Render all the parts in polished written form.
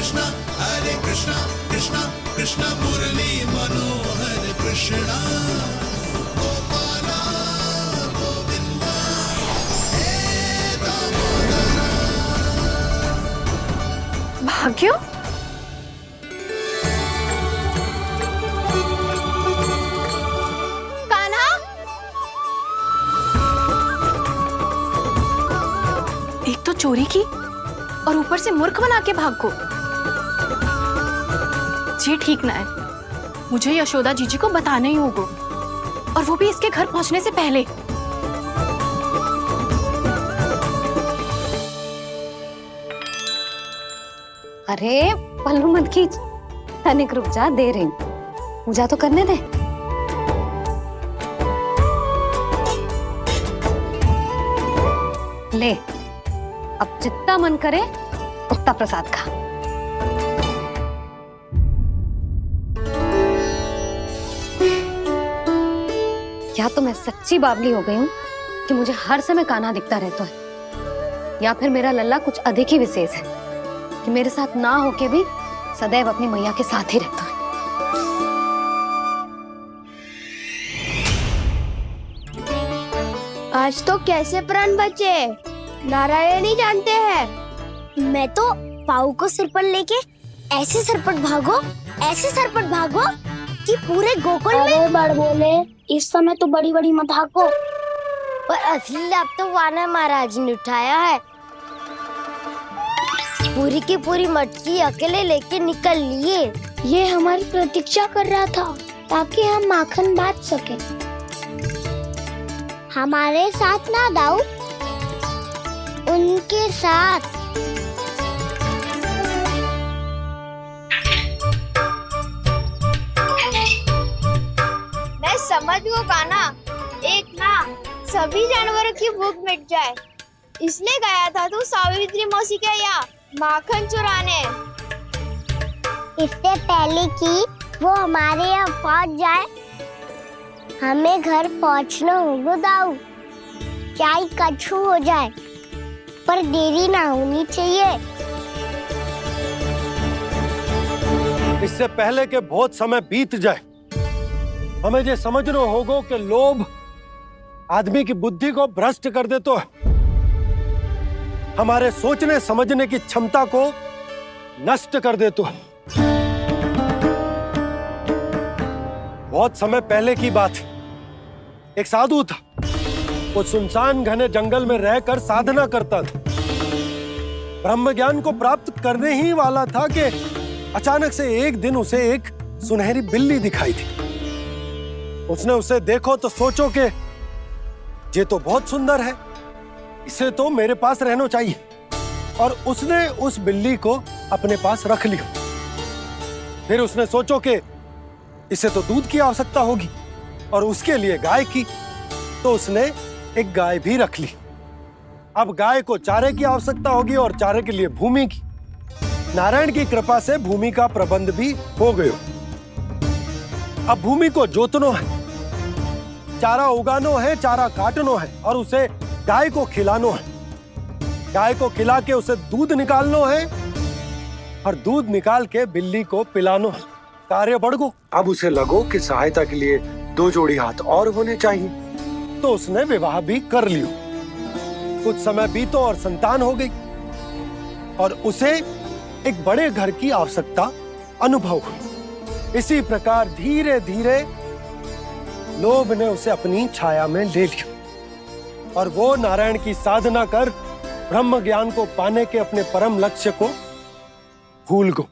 कृष्णा कृष्णा कृष्णा मुरली मनोहर कृष्णा गोपाला गोविंदा हे दामोदरा। भाग्य, कान्हा, एक तो चोरी की और ऊपर से मूर्ख बना के भाग को। ये ठीक ना है, मुझे यशोदा जीजी को बताना ही होगा, और वो भी इसके घर पहुंचने से पहले। अरे पल्लू मत खींच, तनिक रुक जा, दे रही हूँ, पूजा तो करने दे। ले, अब जितना मन करे उतना प्रसाद खा। या तो मैं सच्ची बावली हो गई हूँ कि मुझे हर समय कान्हा दिखता रहता है, या फिर मेरा लल्ला कुछ अधिक ही विशेष है कि मेरे साथ ना होके भी सदैव अपनी मैया के साथ ही रहता है। आज तो कैसे प्राण बचे, नारायण ही जानते हैं। मैं तो पाऊ को सिर पर लेके ऐसे सरपट भागो कि पूरे गोकुल में बड़ बोले। इस समय तो बड़ी बड़ी मत हाको, पर असली लाभ तो वानर महाराज ने उठाया है। पूरी की पूरी मटकी अकेले लेके निकल लिए। ये हमारी प्रतीक्षा कर रहा था ताकि हम माखन बांट सके। हमारे साथ ना दाऊ, उनके साथ। मैं समझ गो कान्हा, एक ना सभी जानवरों की भूख मिट जाए, इसलिए गया था तू सावित्री मौसी के यहाँ माखन चुराने। इससे पहले कि वो हमारे यहाँ पहुँच जाए, हमें घर पहुँचना होगा दाऊ, चाहे कछु हो जाए, पर देरी ना होनी चाहिए। इससे पहले कि बहुत समय बीत जाए, हमें ये समझना होगा कि लोभ आदमी की बुद्धि को भ्रष्ट कर दे, तो हमारे सोचने समझने की क्षमता को नष्ट कर दे। तो बहुत समय पहले की बात, एक साधु था, वो सुनसान घने जंगल में रहकर साधना करता था। ब्रह्म ज्ञान को प्राप्त करने ही वाला था कि अचानक से एक दिन उसे एक सुनहरी बिल्ली दिखाई थी। उसने उसे देखो तो सोचो कि ये तो बहुत सुंदर है, इसे तो मेरे पास रहना चाहिए, और उसने उस बिल्ली को अपने पास रख लिया। फिर उसने सोचो कि इसे तो दूध की आवश्यकता होगी और उसके लिए गाय की, तो उसने एक गाय भी रख ली। अब गाय को चारे की आवश्यकता होगी और चारे के लिए भूमि की। नारायण की कृपा से भूमि का प्रबंध भी हो गयो। अब भूमि को जोतनो है, चारा उगानो है, चारा काटनो है, और उसे गाय को खिलानो है। गाय को खिला के उसे दूध निकालनो है, और दूध निकाल के बिल्ली को पिलानो है। कार्य बढ़ गो। अब उसे लगो कि सहायता के लिए 2 जोड़ी हाथ और होने चाहिए, तो उसने विवाह भी कर लियो। कुछ समय बीतो और संतान हो गई, और उसे एक बड़े घर की आवश्यकता अनुभव हुई। इसी प्रकार धीरे धीरे लोभ ने उसे अपनी छाया में ले लिया, और वो नारायण की साधना कर ब्रह्म ज्ञान को पाने के अपने परम लक्ष्य को भूल गो।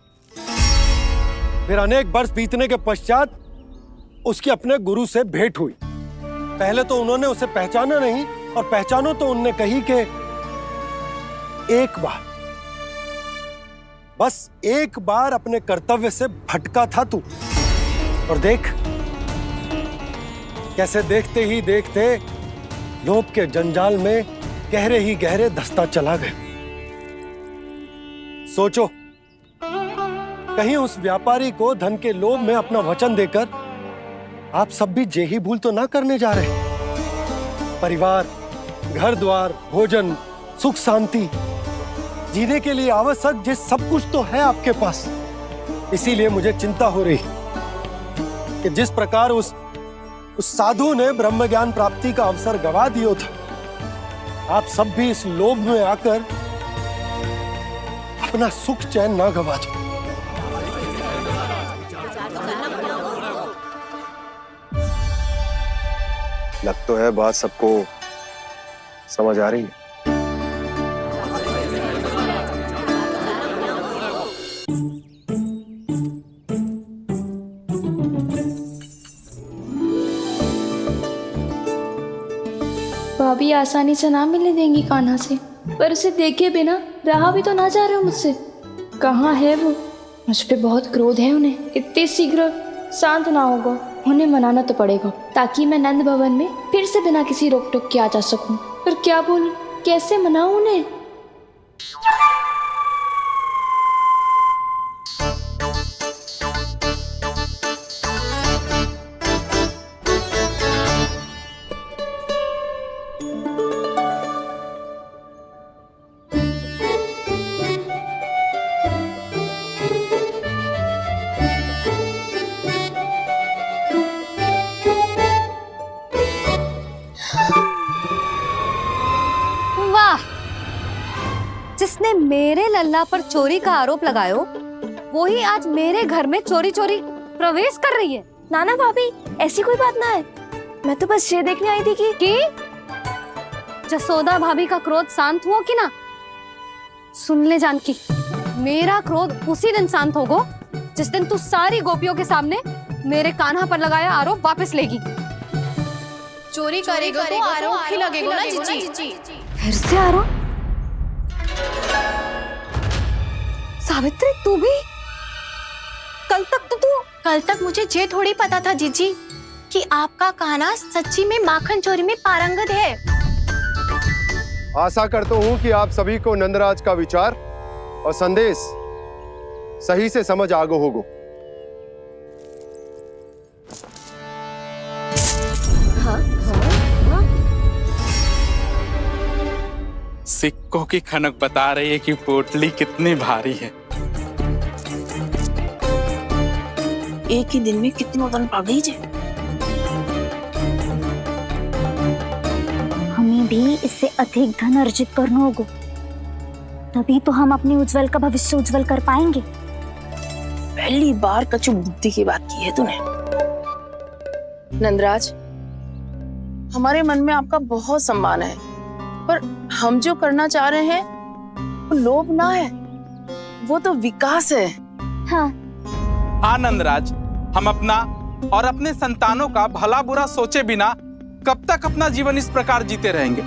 फिर अनेक वर्ष बीतने के पश्चात उसकी अपने गुरु से भेंट हुई। पहले तो उन्होंने उसे पहचाना नहीं, और पहचानो तो उनने कही कि एक बार, बस एक बार अपने कर्तव्य से भटका था तू, और देख कैसे देखते ही देखते लोभ के जंजाल में गहरे ही गहरे धंसता चला गया। सोचो, कहीं उस व्यापारी को धन के लोभ में अपना वचन देकर आप सब भी जे ही भूल तो ना करने जा रहे। परिवार, घर द्वार, भोजन, सुख शांति, जीने के लिए आवश्यक जिस सब कुछ तो है आपके पास। इसीलिए मुझे चिंता हो रही कि जिस प्रकार उस साधु ने ब्रह्म ज्ञान प्राप्ति का अवसर गवा दिया था, आप सब भी इस लोभ में आकर अपना सुख चैन ना गवा दो। लग तो है बात सबको समझ आ रही है। भाभी आसानी से ना मिलने देंगी कान्हा से, पर उसे देखे बिना रहा भी तो ना जा रहे हो मुझसे। कहाँ है वो? मुझ पे बहुत क्रोध है उन्हें, इतने शीघ्र शांत ना होगा। उन्हें मनाना तो पड़ेगा ताकि मैं नंद भवन में फिर से बिना किसी रोक टोक के आ जा सकूं। पर क्या बोलूं, कैसे मनाऊं उन्हें? जिसने मेरे लल्ला पर चोरी का आरोप लगायो, वो ही आज मेरे घर में चोरी चोरी प्रवेश कर रही है। नाना भाभी, ऐसी कोई बात ना है। मैं तो बस ये देखने आई थी कि जसोदा भाभी का क्रोध शांत हुआ कि ना? सुन ले जानकी, मेरा क्रोध उसी दिन शांत होगा जिस दिन तू सारी गोपियों के सामने मेरे कान्हा पर लगाया आरोप वापस लेगी। चोरी करेगा तो आरोप ही लगेगा ना जीजी। फिर से आरोप? सावित्री, तू भी? कल तक मुझे ये थोड़ी पता था जीजी कि आपका कान्हा सच्ची में माखन चोरी में पारंगत है। आशा करता हूं कि आप सभी को नंदराज का विचार और संदेश सही से समझ आगो होगो। सिक्कों की खनक बता रही है कि पोटली कितनी भारी है। एक ही दिन में कितनी वजन पा गई जे। हमें भी इससे अधिक धन अर्जित करना होगा, तभी तो हम अपने उज्जवल का भविष्य उज्जवल कर पाएंगे। पहली बार कछु बुद्धि की बात की है तूने। नंदराज, हमारे मन में आपका बहुत सम्मान है, पर हम जो करना चाह रहे हैं वो लोभ ना है, वो तो विकास है। हाँ नंदराज, हम अपना और अपने संतानों का भला बुरा सोचे बिना कब तक अपना जीवन इस प्रकार जीते रहेंगे?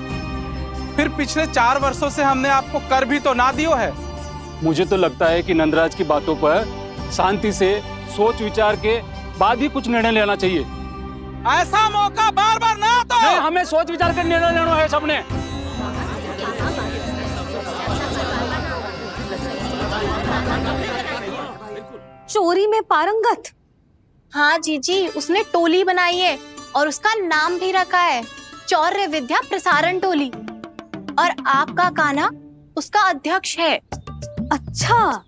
फिर पिछले 4 वर्षों से हमने आपको कर भी तो ना दियो है। मुझे तो लगता है कि नंदराज की बातों पर शांति से सोच विचार के बाद ही कुछ निर्णय लेना चाहिए। ऐसा मौका बार बार ना आता। नहीं, हमें सोच विचार कर निर्णय लेना है सबने। चोरी में पारंगत? हाँ जीजी, उसने टोली बनाई है और उसका नाम भी रखा है चौर्य विद्या प्रसारण टोली, और आपका कान्हा उसका अध्यक्ष है। अच्छा,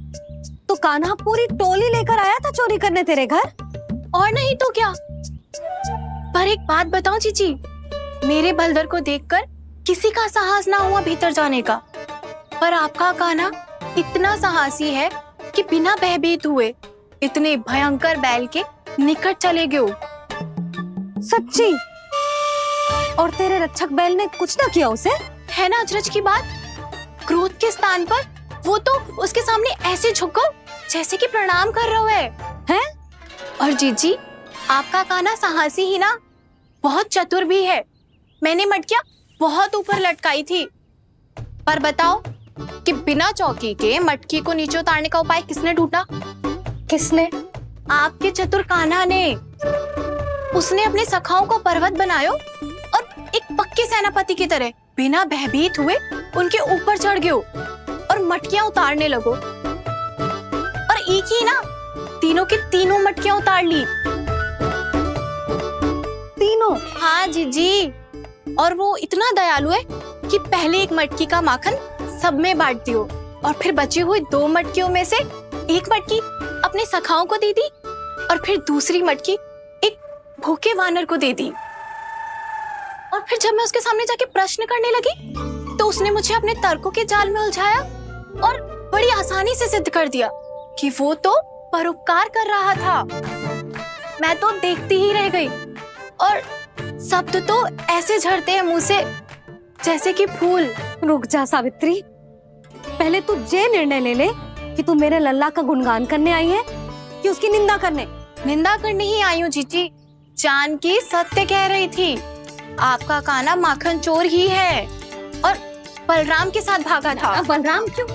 तो कान्हा पूरी टोली लेकर आया था चोरी करने तेरे घर? और नहीं तो क्या। पर एक बात बताऊं जीजी, मेरे बलदर को देखकर किसी का साहस ना हुआ भीतर जाने का, पर आपका कान्हा इतना साहसी है कि बिना भयभीत हुए इतने भयंकर बैल के निकट चले गए। सच्ची? और तेरे रक्षक बैल ने कुछ ना किया उसे? है ना अचरज की बात। क्रोध के स्थान पर वो तो उसके सामने ऐसे झुको जैसे कि प्रणाम कर रहा है। और जीजी, आपका कान्हा साहसी ही ना, बहुत चतुर भी है। मैंने मटकियां बहुत ऊपर लटकाई थी, पर बताओ कि बिना चौकी के मटकी को नीचे उतारने का उपाय किसने ढूंढा? किसने? आपके चतुर कान्हा ने। उसने अपने सखाओं को पर्वत बनायो और एक पक्के सेनापति की तरह बिना भयभीत हुए उनके ऊपर चढ़ गयो और मटकियां उतारने लगो। और एक ही ना, तीनों की तीनों मटकियां उतार ली। तीनों? हाँ जीजी, और वो इतना दयालु है कि पहले एक मटकी का माखन सब में बांट दियो और फिर बची हुई 2 मटकियों में से एक मटकी अपने सखाओं को दे दी और फिर दूसरी मटकी एक भूखे वानर को दे दी। और फिर जब मैं उसके सामने जाके प्रश्न करने लगी तो उसने मुझे अपने तर्कों के जाल में उलझाया और बड़ी आसानी से सिद्ध कर दिया कि वो तो परोपकार कर रहा था। मैं तो देखती ही रह गई और शब्द तो ऐसे झड़ते हैं मुंह से जैसे कि फूल। रुक जा सावित्री, पहले तू ये निर्णय ले ले कि तू मेरे लल्ला का गुणगान करने आई है कि उसकी निंदा करने। निंदा करने ही आई हूँ जीजी। जानकी सत्य कह रही थी, आपका कान्हा माखन चोर ही है और बलराम के साथ भागा था। बलराम क्यों?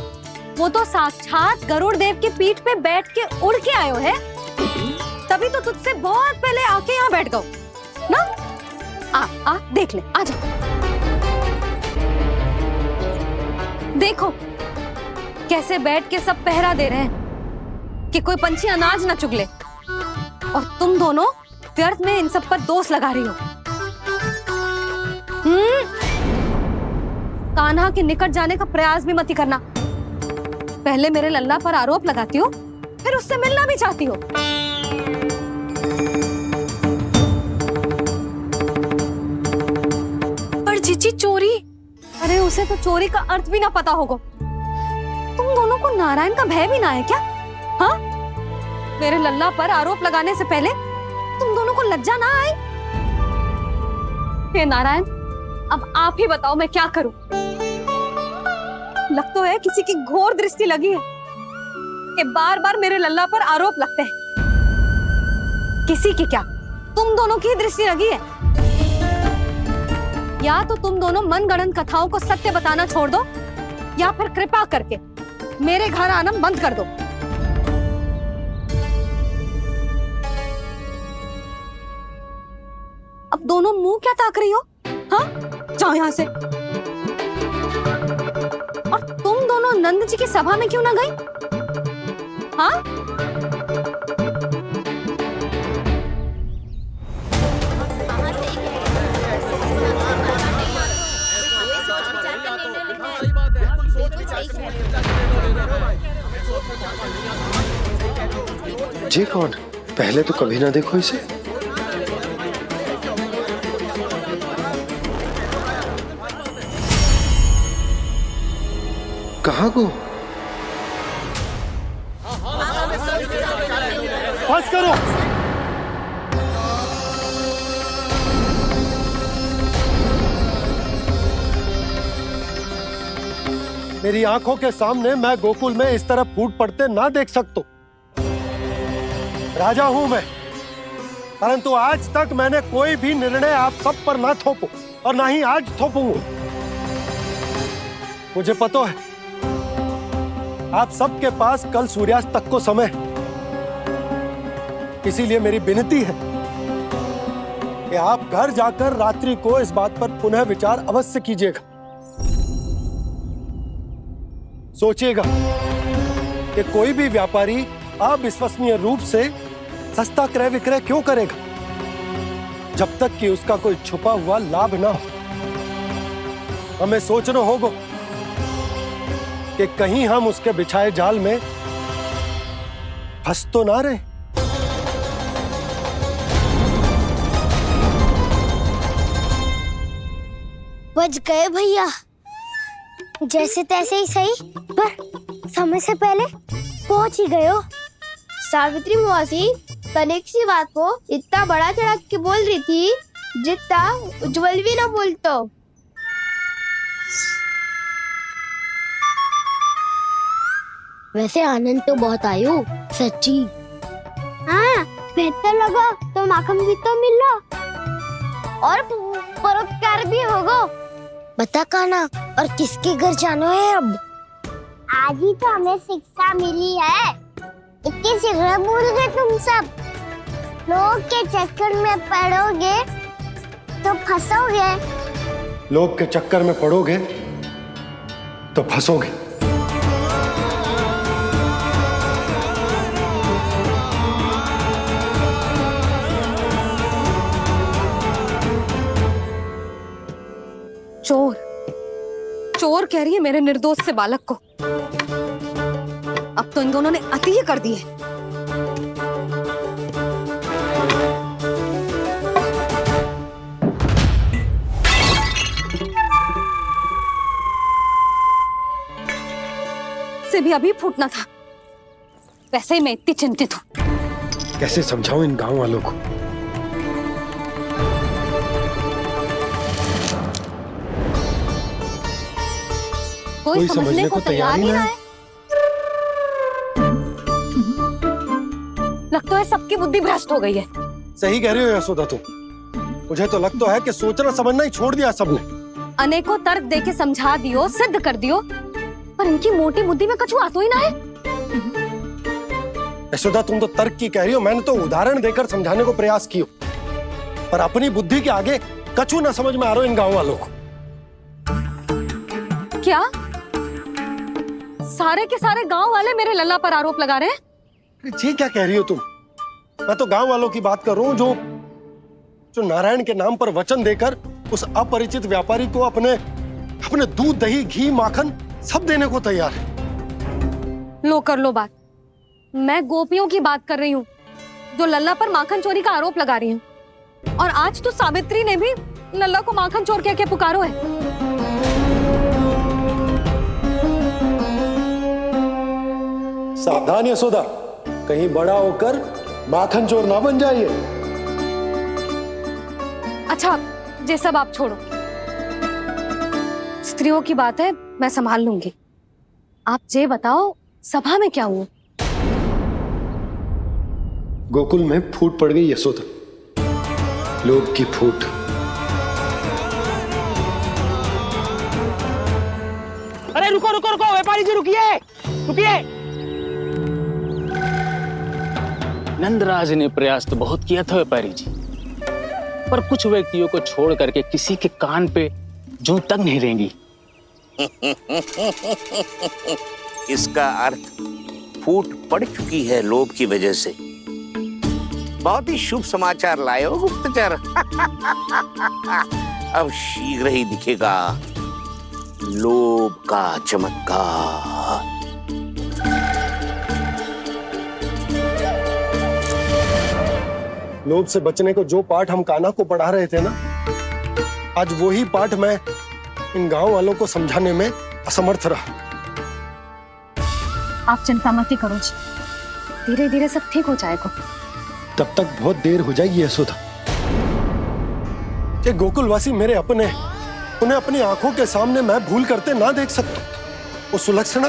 वो तो साक्षात गरुड़ देव की पीठ पे बैठ के उड़ के आयो है, तभी तो तुझसे बहुत पहले आके यहाँ बैठ गओ ना। आ देख ले, आ जा। देखो कैसे बैठ के सब पहरा दे रहे हैं कि कोई पंछी अनाज ना चुगले, और तुम दोनों व्यर्थ में इन सब पर दोष लगा रही हो। कान्हा के निकट जाने का प्रयास भी मत करना। पहले मेरे लल्ला पर आरोप लगाती हो, फिर उससे मिलना भी चाहती हो। पर जीजी चोरी, अरे उसे तो चोरी का अर्थ भी ना पता होगा। तुम दोनों को नारायण का भय भी ना है क्या? हाँ, मेरे लल्ला पर आरोप लगाने से पहले तुम दोनों को लज्जा ना आई? हे नारायण, अब आप ही बताओ मैं क्या करूं। लग तो है किसी की घोर दृष्टि लगी है कि बार बार मेरे लल्ला पर आरोप लगते हैं। किसी की क्या, तुम दोनों की दृष्टि लगी है। या तो तुम दोनों मनगढ़ंत कथाओं को सत्य बताना छोड़ दो, या फिर कृपा करके मेरे घर आना बंद कर दो। अब दोनों मुंह क्या ताक रही हो? हाँ, जाओ यहां से। और तुम दोनों नंद जी की सभा में क्यों ना गई? हाँ? जी कौन? पहले तो कभी ना देखो इसे। कहाँ को? बस करो। मेरी आंखों के सामने मैं गोकुल में इस तरह फूट पड़ते ना देख सकता। राजा हूं मैं, परंतु आज तक मैंने कोई भी निर्णय आप सब पर ना थोपो और ना ही आज थोपूंगा। मुझे पता है आप सबके पास कल सूर्यास्त तक को समय है, इसीलिए मेरी विनती है कि आप घर जाकर रात्रि को इस बात पर पुनः विचार अवश्य कीजिएगा। सोचिएगा कि कोई भी व्यापारी अविश्वसनीय रूप से सस्ता क्रय विक्रय क्यों करेगा, जब तक कि उसका कोई छुपा हुआ लाभ ना हो। हमें सोचना होगा कि कहीं हम उसके बिछाए जाल में फंस तो ना रहे। बच गए भैया, जैसे तैसे ही सही, पर समय से पहले पहुंच ही गए हो। सावित्री मौसी तनिक सी बात को इतना बड़ा चढ़ा के बोल रही थी जितना उज्जवल भी ना बोलतो। वैसे आनंद तो बहुत आयो, सच्ची। हाँ, बेहतर लगा तो माखन भी तो मिला और परोपकार भी होगा। बता कान्हा, और किसके घर जाना है अब? आज ही तो हमें शिक्षा मिली है, इतनी शीघ्र भूल गए तुम सब। लोग के चक्कर में पड़ोगे तो फंसोगे। लोग के चक्कर में पड़ोगे तो फंसोगे। चोर, चोर कह रही है मेरे निर्दोष से बालक को। अब तो इन दोनों ने अति ही कर दी है। से भी अभी फूटना था। वैसे ही मैं इतनी चिंतित हूँ। कैसे समझाऊं इन गांव वालों को? कोई समझने को तैयार ही ना है। लगता है सबकी बुद्धि भ्रष्ट हो गई है। सही कह रही हो यशोदा तुम। मुझे तो लगता है कि सोचना समझना ही छोड़ दिया सबने। अनेकों तर्क देके समझा दियो, सिद्ध कर दियो, पर इनकी मोटी बुद्धि में कछु आता ही ना है। यशोदा तुम तो तर्क की कह रही हो, मैंने तो उदाहरण देकर समझाने को प्रयास किया, पर अपनी बुद्धि के आगे कछु ना समझ में आ रहा इन गांव वालों को। क्या सारे के सारे गांव वाले मेरे लल्ला पर आरोप लगा रहे हैं? जी क्या कह रही हो तुम? मैं तो गांव वालों की बात कर रहा हूँ जो नारायण के नाम पर वचन देकर उस अपरिचित व्यापारी को अपने दूध, दही, घी, माखन सब देने को तैयार है। लो कर लो बात। मैं गोपियों की बात कर रही हूँ जो लल्ला पर माखन चोरी का आरोप लगा रही हूँ। और आज तो सावित्री ने भी लल्ला को माखन चोर कह के पुकारो है। सावधान यशोदा, कहीं बड़ा होकर माखन चोर ना बन जाइए। अच्छा, ये सब आप छोड़ो। स्त्रियों की बात है, मैं संभाल लूंगी। आप ये बताओ, सभा में क्या हुआ? गोकुल में फूट पड़ गई यशोदा, लोभ की फूट। अरे रुको रुको रुको, व्यापारी जी रुकिए रुकिए। नंदराज ने प्रयास तो बहुत किया था व्यापारी जी, पर कुछ व्यक्तियों को छोड़ करके किसी के कान पे जूं तक नहीं रेंगी। इसका अर्थ फूट पड़ चुकी है लोभ की वजह से। बहुत ही शुभ समाचार लाए हो गुप्तचर। अब शीघ्र ही दिखेगा लोभ का चमत्कार। लोभ से बचने को जो पाठ हम कान्हा को पढ़ा रहे थे ना, आज वही पाठ मैं इन गांव वालों को समझाने में असमर्थ रहा। आप चिंता मत करो जी, धीरे धीरे सब ठीक हो जाएगा। तब तक बहुत देर हो जाएगी यशोदा। ये गोकुलवासी मेरे अपने, उन्हें अपनी आंखों के सामने मैं भूल करते ना देख सकता। वो सुलक्षणा,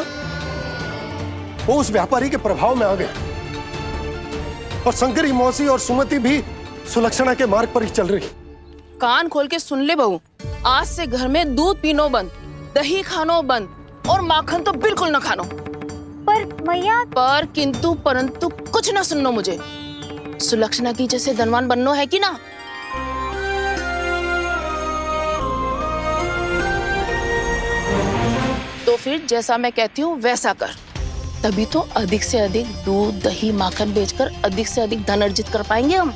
वो उस व्यापारी के प्रभाव में आ गए, और शंकरी मौसी और सुमति भी सुलक्षणा के मार्ग पर ही चल रही। कान खोल के सुन ले बहू, आज से घर में दूध पीनो बंद, दही खानो बंद, और माखन तो बिल्कुल न खानो। पर मैया, पर किंतु परंतु कुछ ना सुननो मुझे। सुलक्षणा की जैसे धनवान बननो है कि ना? तो फिर जैसा मैं कहती हूँ वैसा कर, तभी तो अधिक से अधिक दूध, दही, माखन बेचकर अधिक से अधिक धन अर्जित कर पाएंगे हम।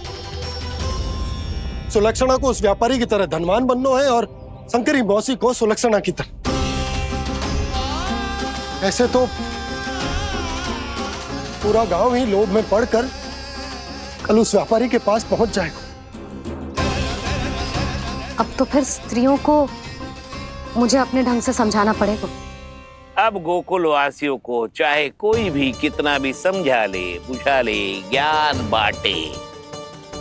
सुलक्षणा को उस व्यापारी की तरह धनवान बनना है और शंकरी मौसी को सुलक्षणा की तरह। ऐसे तो पूरा गांव ही लोभ में पड़कर कल उस व्यापारी के पास पहुंच जाएगा। अब तो फिर स्त्रियों को मुझे अपने ढंग से समझाना पड़ेगा। अब गोकुल वासियों को चाहे कोई भी कितना भी समझा ले, बुझा ले, ज्ञान बांटे,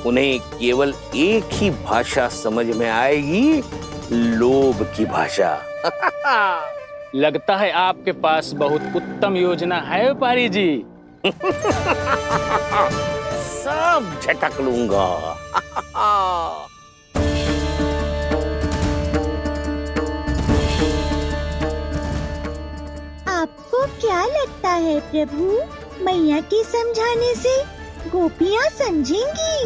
उन्हें केवल एक ही भाषा समझ में आएगी, लोभ की भाषा। लगता है आपके पास बहुत उत्तम योजना है व्यापारी जी। सब झटक लूंगा। आपको क्या लगता है प्रभु, मैया के समझाने से गोपियाँ समझेंगी?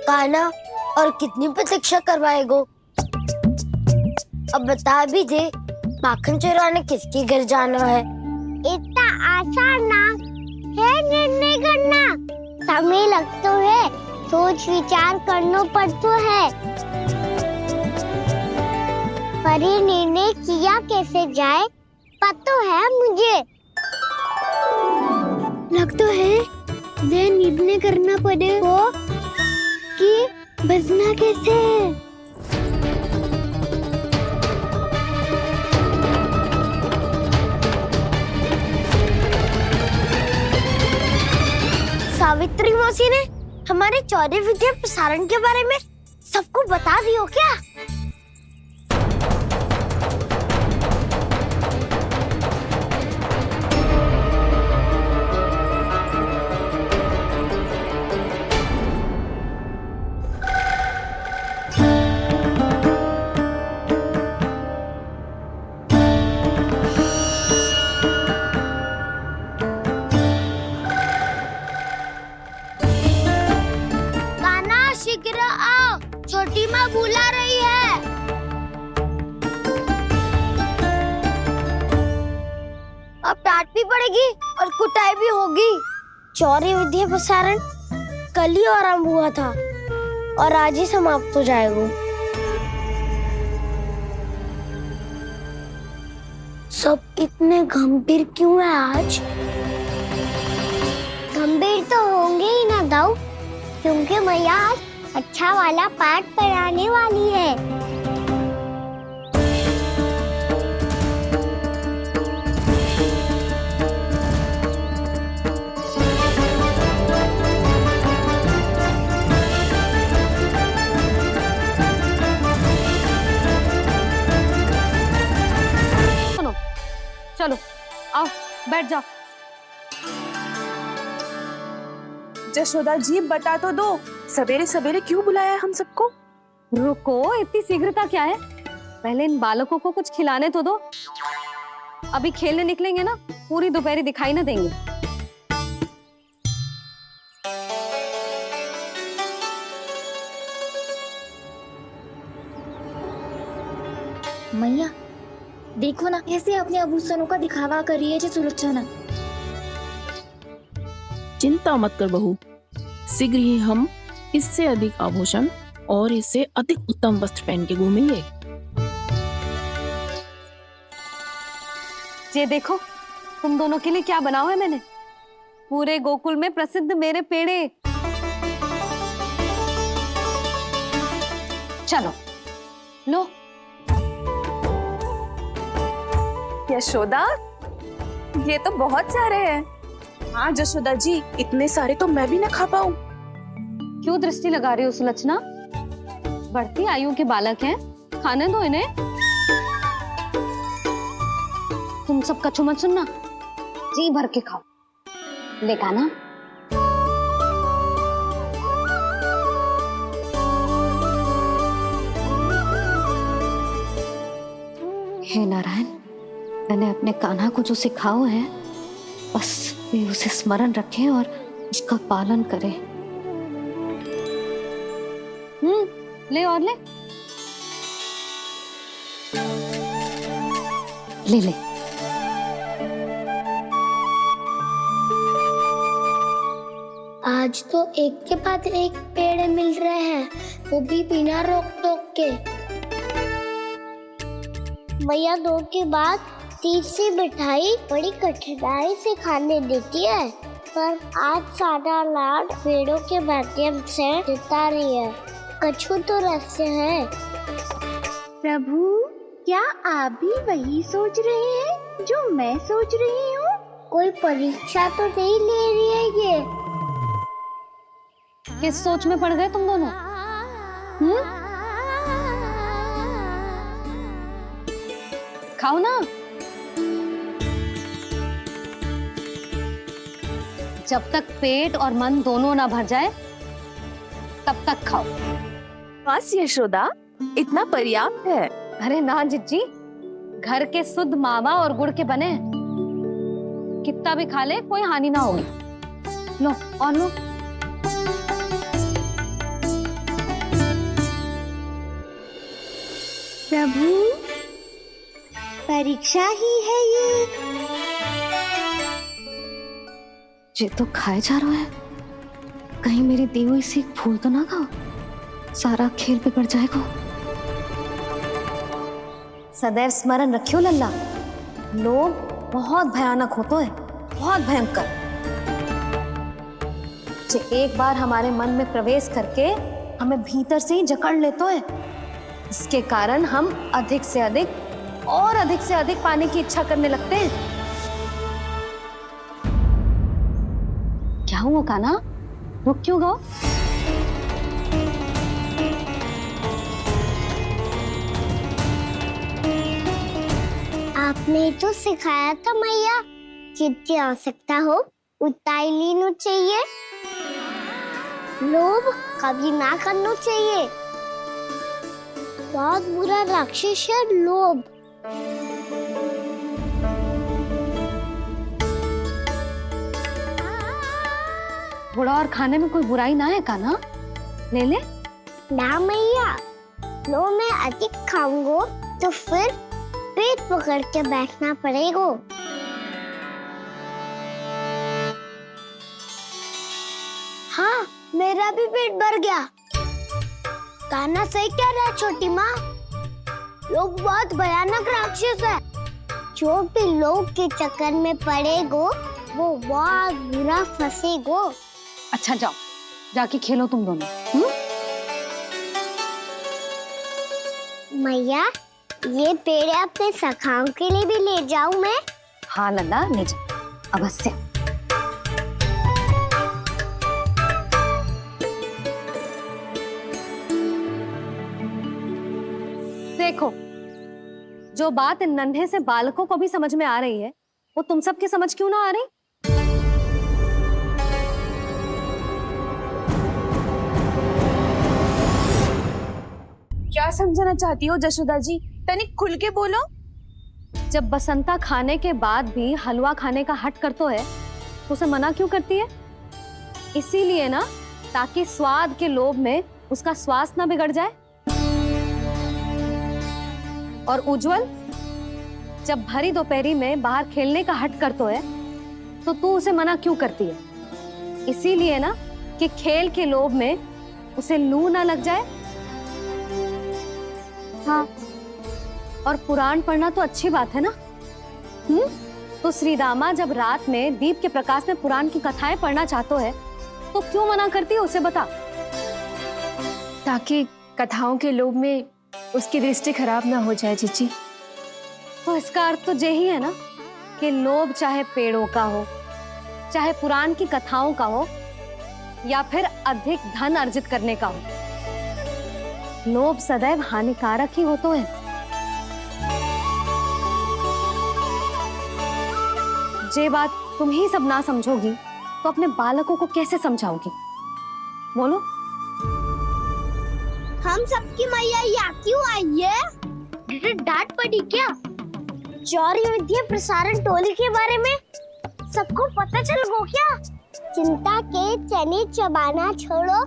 कान्हा, और कितनी प्रतीक्षा करवाएगो? अब बता भी दे, माखन चुराने किसके घर जाना है? इतना आसान ना है निर्णय करना। समय लगता है, सोच विचार करना पड़ता है, पर ये निर्णय किया कैसे जाए पता है मुझे। लगता है ये निर्णय करना पड़ेगा कि बचना कैसे है। सावित्री मौसी ने हमारे चौधरी विद्या प्रसारण के बारे में सबको बता दियो क्या? शीघ्र आओ, छोटी माँ बुला रही है। अब डांट भी पड़ेगी और कुटाई भी होगी। चौधरी विद्या प्रसारण कल ही आरंभ हुआ था और आज ही समाप्त हो जाएगा। सब इतने गंभीर क्यों है आज? गंभीर तो होंगे ही ना दाऊ, क्योंकि मैया आज अच्छा वाला पाठ पढ़ाने वाली है। सुनो, चलो आओ बैठ जाओ। जशोदा जी बता तो दो, सवेरे सवेरे क्यों बुलाया है हम सबको? रुको, इतनी शीघ्रता क्या है? पहले इन बालकों को कुछ खिलाने तो दो। अभी खेलने निकलेंगे ना, पूरी दोपहर दिखाई ना देंगे। मैया देखो ना, कैसे अपने आभूषणों का दिखावा कर रही है जी सुलोचना। चिंता मत कर बहू, शीघ्र ही हम इससे अधिक आभूषण और इससे अधिक उत्तम वस्त्र पहन के घूमेंगे। ये देखो, तुम दोनों के लिए क्या बनाओ है मैंने। पूरे गोकुल में प्रसिद्ध मेरे पेड़े। चलो लो। यशोदा, ये तो बहुत सारे हैं। हाँ जशोदा जी, इतने सारे तो मैं भी ना खा पाऊं। क्यों दृष्टि लगा रही हो सुलक्षणा? बढ़ती आयु के बालक हैं, खाने दो इन्हें। तुम सब कछु मत सुनना, जी भर के खाओ। देखा ना? हे नारायण, मैंने अपने कान्हा को जो सिखाओ है, बस वे उसे स्मरण रखें और उसका पालन करें। ले और ले ले ले। आज तो एक के बाद एक पेड़ मिल रहे हैं, वो भी बिना रोक टोक के। मैया दो के बाद तीसरी मिठाई बड़ी कठिनाई से खाने देती है, पर आज सादा लाड पेड़ों के माध्यम से जिता रही है। कछु तो रहस्य है। प्रभु, क्या आप भी वही सोच रहे हैं जो मैं सोच रही हूँ? कोई परीक्षा तो नहीं ले रही है ये? किस सोच में पड़ गए तुम दोनों? खाओ ना। जब तक पेट और मन दोनों ना भर जाए तब तक खाओ। बस यशोदा, इतना पर्याप्त है। अरे ना जिज्जी, घर के शुद्ध मावा और गुड़ के बने, कितना भी खा ले कोई हानि ना होगी। लो और लो। प्रभु, परीक्षा ही है ये तो खाए जा रहा है। कहीं मेरी दी हुई सीख भूल तो ना खाओ, सारा खेल बिगड़ जाएगा। सदैव स्मरण रखियो लल्ला, लोग बहुत भयानक होते हैं, बहुत भयंकर। जो एक बार हमारे मन में प्रवेश करके हमें भीतर से ही जकड़ लेते हैं, इसके कारण हम अधिक से अधिक पाने की इच्छा करने लगते हैं। क्या हुआ कान्हा, रुक क्यों गए? आपने तो सिखाया था मैया, जितनी आवश्यकता हो उतना ही लेना चाहिए, लोभ कभी ना करना चाहिए। बहुत बुरा राक्षस है लोभ। थोड़ा और खाने में कोई बुराई ना है कान्हा, ले ले। ना मैया, लो मैं अधिक खाऊंगा तो फिर पेट पकड़ के बैठना पड़ेगा। हाँ, मेरा भी पेट भर गया। कान्हा सही कह रहा है छोटी माँ, लोग बहुत भयानक राक्षस है। जो भी लोग के चक्कर में पड़ेगो वो बहुत बुरा फंसेगो। अच्छा जाओ, जाके खेलो तुम दोनों। मैया, ये पेड़ अपने सखाओं के लिए भी ले जाऊं मैं? हाँ लल्ला, ले जा, अवश्य। देखो, जो बात इन नन्हे से बालकों को भी समझ में आ रही है, वो तुम सबकी समझ क्यों ना आ रही? क्या समझाना चाहती हो जशोदा जी, तनिक खुल के बोलो। जब बसंता खाने के बाद भी हलवा खाने का हट करतो है तो उसे मना क्यों करती है? इसीलिए ना, ताकि स्वाद के लोभ में उसका स्वास्थ्य ना बिगड़ जाए। और उज्जवल, जब भरी दोपहरी में बाहर खेलने का हट करतो है तो तू उसे मना क्यों करती है? इसीलिए ना कि खेल के लोभ में उसे लू ना लग जाए। हाँ, और पुराण पढ़ना तो अच्छी बात है ना। तो श्री रामा जब रात में दीप के प्रकाश में पुराण की कथाएं पढ़ना चाहते है तो क्यों मना करती है, उसे बता। ताकि कथाओं के लोभ में उसकी दृष्टि खराब ना हो जाए जीजी। तो इसका अर्थ तो यही है ना कि लोभ चाहे पेड़ों का हो, चाहे पुराण की कथाओं का हो, या फिर अधिक धन अर्जित करने का हो, लोभ सदैव हानिकारक ही होते हैं। जे बात तुम ही सब ना समझोगी तो अपने बालकों को कैसे समझाओगी? बोलो। हम सबकी मैया यहाँ क्यों आई है? डांट पड़ी क्या? चौरी विद्या प्रसारण टोली के बारे में सबको पता चल गो क्या? चिंता के चने चबाना छोड़ो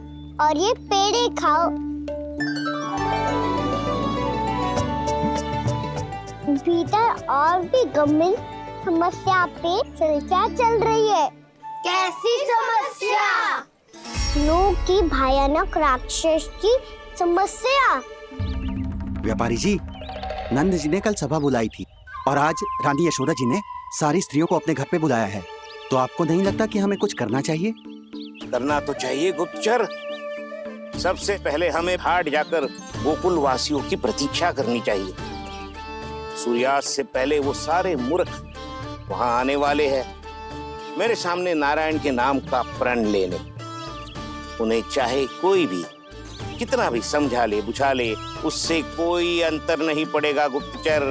और ये पेड़े खाओ। भीतर और भी गंभीर समस्या पे चर्चा चल रही है। कैसी समस्या? लोग की भयानक राक्षस की समस्या। व्यापारी जी, नंद जी ने कल सभा बुलाई थी और आज रानी यशोदा जी ने सारी स्त्रियों को अपने घर पे बुलाया है। तो आपको नहीं लगता कि हमें कुछ करना चाहिए? करना तो चाहिए गुप्तचर। सबसे पहले हमें हाट जाकर गोकुल वासियों की प्रतीक्षा करनी चाहिए। सूर्यास्त से पहले वो सारे मूर्ख वहां आने वाले हैं, मेरे सामने नारायण के नाम का प्रण लेने। उन्हें चाहे कोई भी कितना भी समझा ले बुझा ले, उससे कोई अंतर नहीं पड़ेगा गुप्तचर।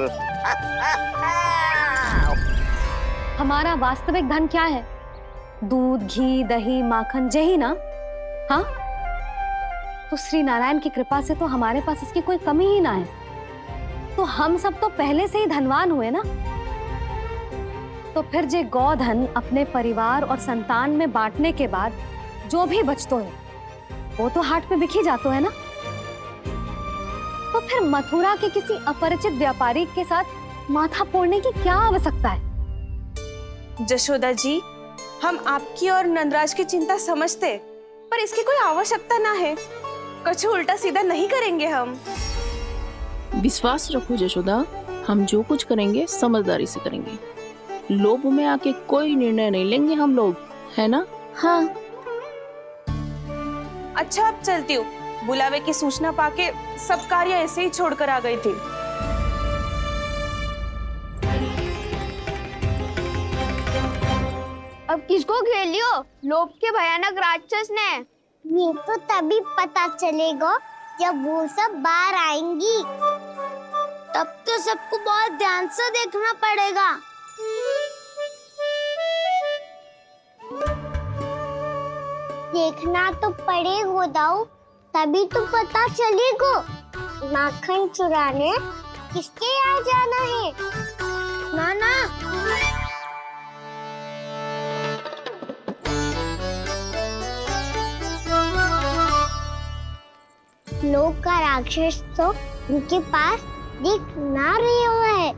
हमारा वास्तविक धन क्या है? दूध, घी, दही, माखन, यही ना? हाँ, तो श्री नारायण की कृपा से तो हमारे पास इसकी कोई कमी ही ना है। तो हम सब तो पहले से ही धनवान हुए ना। तो फिर जे गोधन अपने परिवार और संतान में बांटने के बाद जो भी बचतो है वो तो हाट पे बिखी जातो है ना। तो फिर मथुरा के किसी अपरिचित व्यापारी के साथ माथा फोड़ने की क्या आवश्यकता है? जशोदा जी, हम आपकी और नंदराज की चिंता समझते, पर इसकी कोई आवश्यकता ना है। कुछ उल्टा सीधा नहीं करेंगे हम। विश्वास रखो यशोदा, हम जो कुछ करेंगे समझदारी से करेंगे। लोभ में आके कोई निर्णय नहीं लेंगे हम लोग, है ना? हाँ। अच्छा, अब चलती हूँ। बुलावे की सूचना पाके सब कार्य ऐसे ही छोड़कर आ गई थी। अब किसको घेर लियो? लोभ के भयानक राक्षस ने। ये तो तभी पता चलेगा जब वो सब बाहर आएंगी। तब तो सबको बहुत ध्यान से देखना पड़ेगा। देखना तो पड़ेगा दाऊ, तभी तो पता चलेगा माखन चुराने किसके यहाँ जाना है। नाना, लोग का राक्षस तो उनके पास दिख ना रहे हुए है।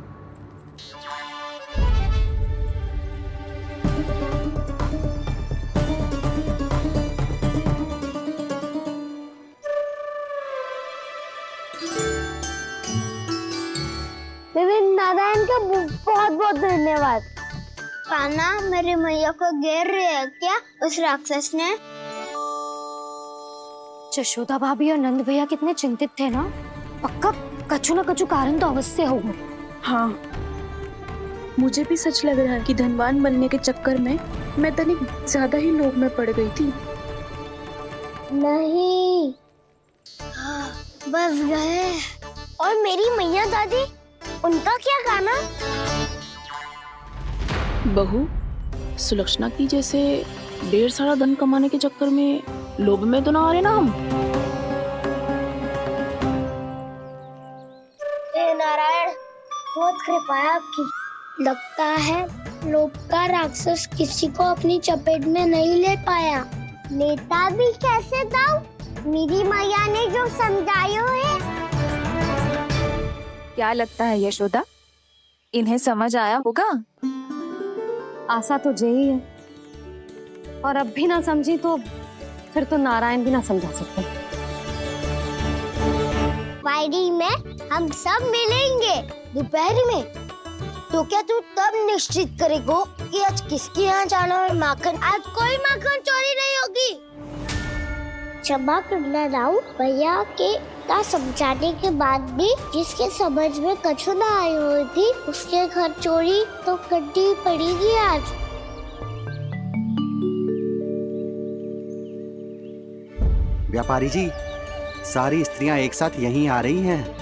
नारायण का बहुत बहुत धन्यवाद। कान्हा, मेरी मैया को घेर रहे है क्या उस राक्षस ने? यशोदा भाभी और नंद भैया कितने चिंतित थे ना। पक्का कछु ना कछु कारण तो अवश्य होगा। हाँ, मुझे भी सच लग रहा है कि धनवान बनने के चक्कर में मैं तनिक ज्यादा ही लोभ में पड़ गई थी। नहीं, बस गए। और मेरी मैया दादी, उनका क्या गाना? बहू, सुलक्षणा की जैसे ढेर सारा धन कमाने के चक्कर में लोभ में तो ना आ रहे ना हम। हे नारायण, बहुत कृपा है आपकी। लगता है लोभ का राक्षस किसी को अपनी चपेट में नहीं ले पाया। लेता भी कैसे दाऊ? मेरी मैया ने जो समझायो है। क्या लगता है यशोदा, इन्हें समझ आया होगा? आशा तो यही है, और अब भी ना समझी तो फिर तो नारायण भी ना समझा सकते। पायरी में हम सब मिलेंगे दोपहर में। तो क्या तू तब निश्चित करेगो कि आज किसके यहाँ जाना है माखन? आज कोई माखन चोरी नहीं होगी। क्षमा करना राव, भैया के का समझाने के बाद भी जिसके समझ में कछु ना आई हुई थी उसके घर चोरी तो करनी पड़ेगी आज। व्यापारी जी, सारी स्त्रियां एक साथ यहीं आ रही हैं।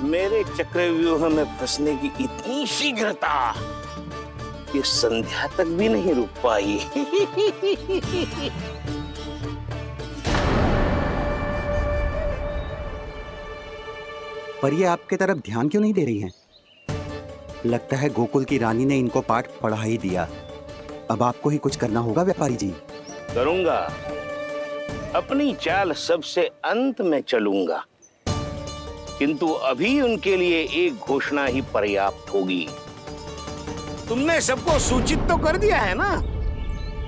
मेरे चक्रव्यूह में फंसने की इतनी शीघ्रता कि संध्या तक भी नहीं रुक पाई। पर ये आपके तरफ ध्यान क्यों नहीं दे रही हैं? लगता है गोकुल की रानी ने इनको पाठ पढ़ा ही दिया। अब आपको ही कुछ करना होगा व्यापारी जी। करूंगा, अपनी चाल सबसे अंत में चलूंगा, किंतु अभी उनके लिए एक घोषणा ही पर्याप्त होगी। तुमने सबको सूचित तो कर दिया है ना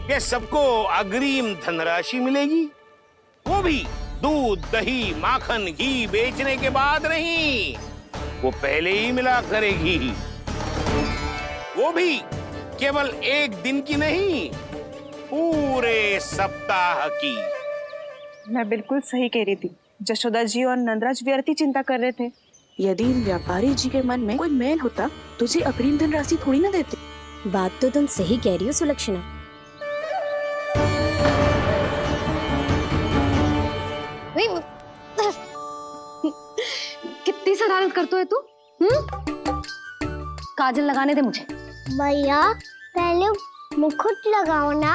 कि सबको अग्रिम धनराशि मिलेगी, वो भी दूध, दही, माखन, घी बेचने के बाद नहीं, वो पहले ही मिला करेगी। वो भी केवल एक दिन की नहीं, पूरे सप्ताह की। मैं बिल्कुल सही कह रही थी। यशोदा जी और नंदराज व्यर्थ ही चिंता कर रहे थे। यदि व्यापारी जी के मन में कोई मैल होता तो जी अग्रिम धनराशि थोड़ी ना देते। बात तो तुम सही कह रही हो सुलक्षणा। कितनी शरारत करते हो तू? काजल लगाने दे मुझे। भैया, पहले मुकुट लगाओ ना।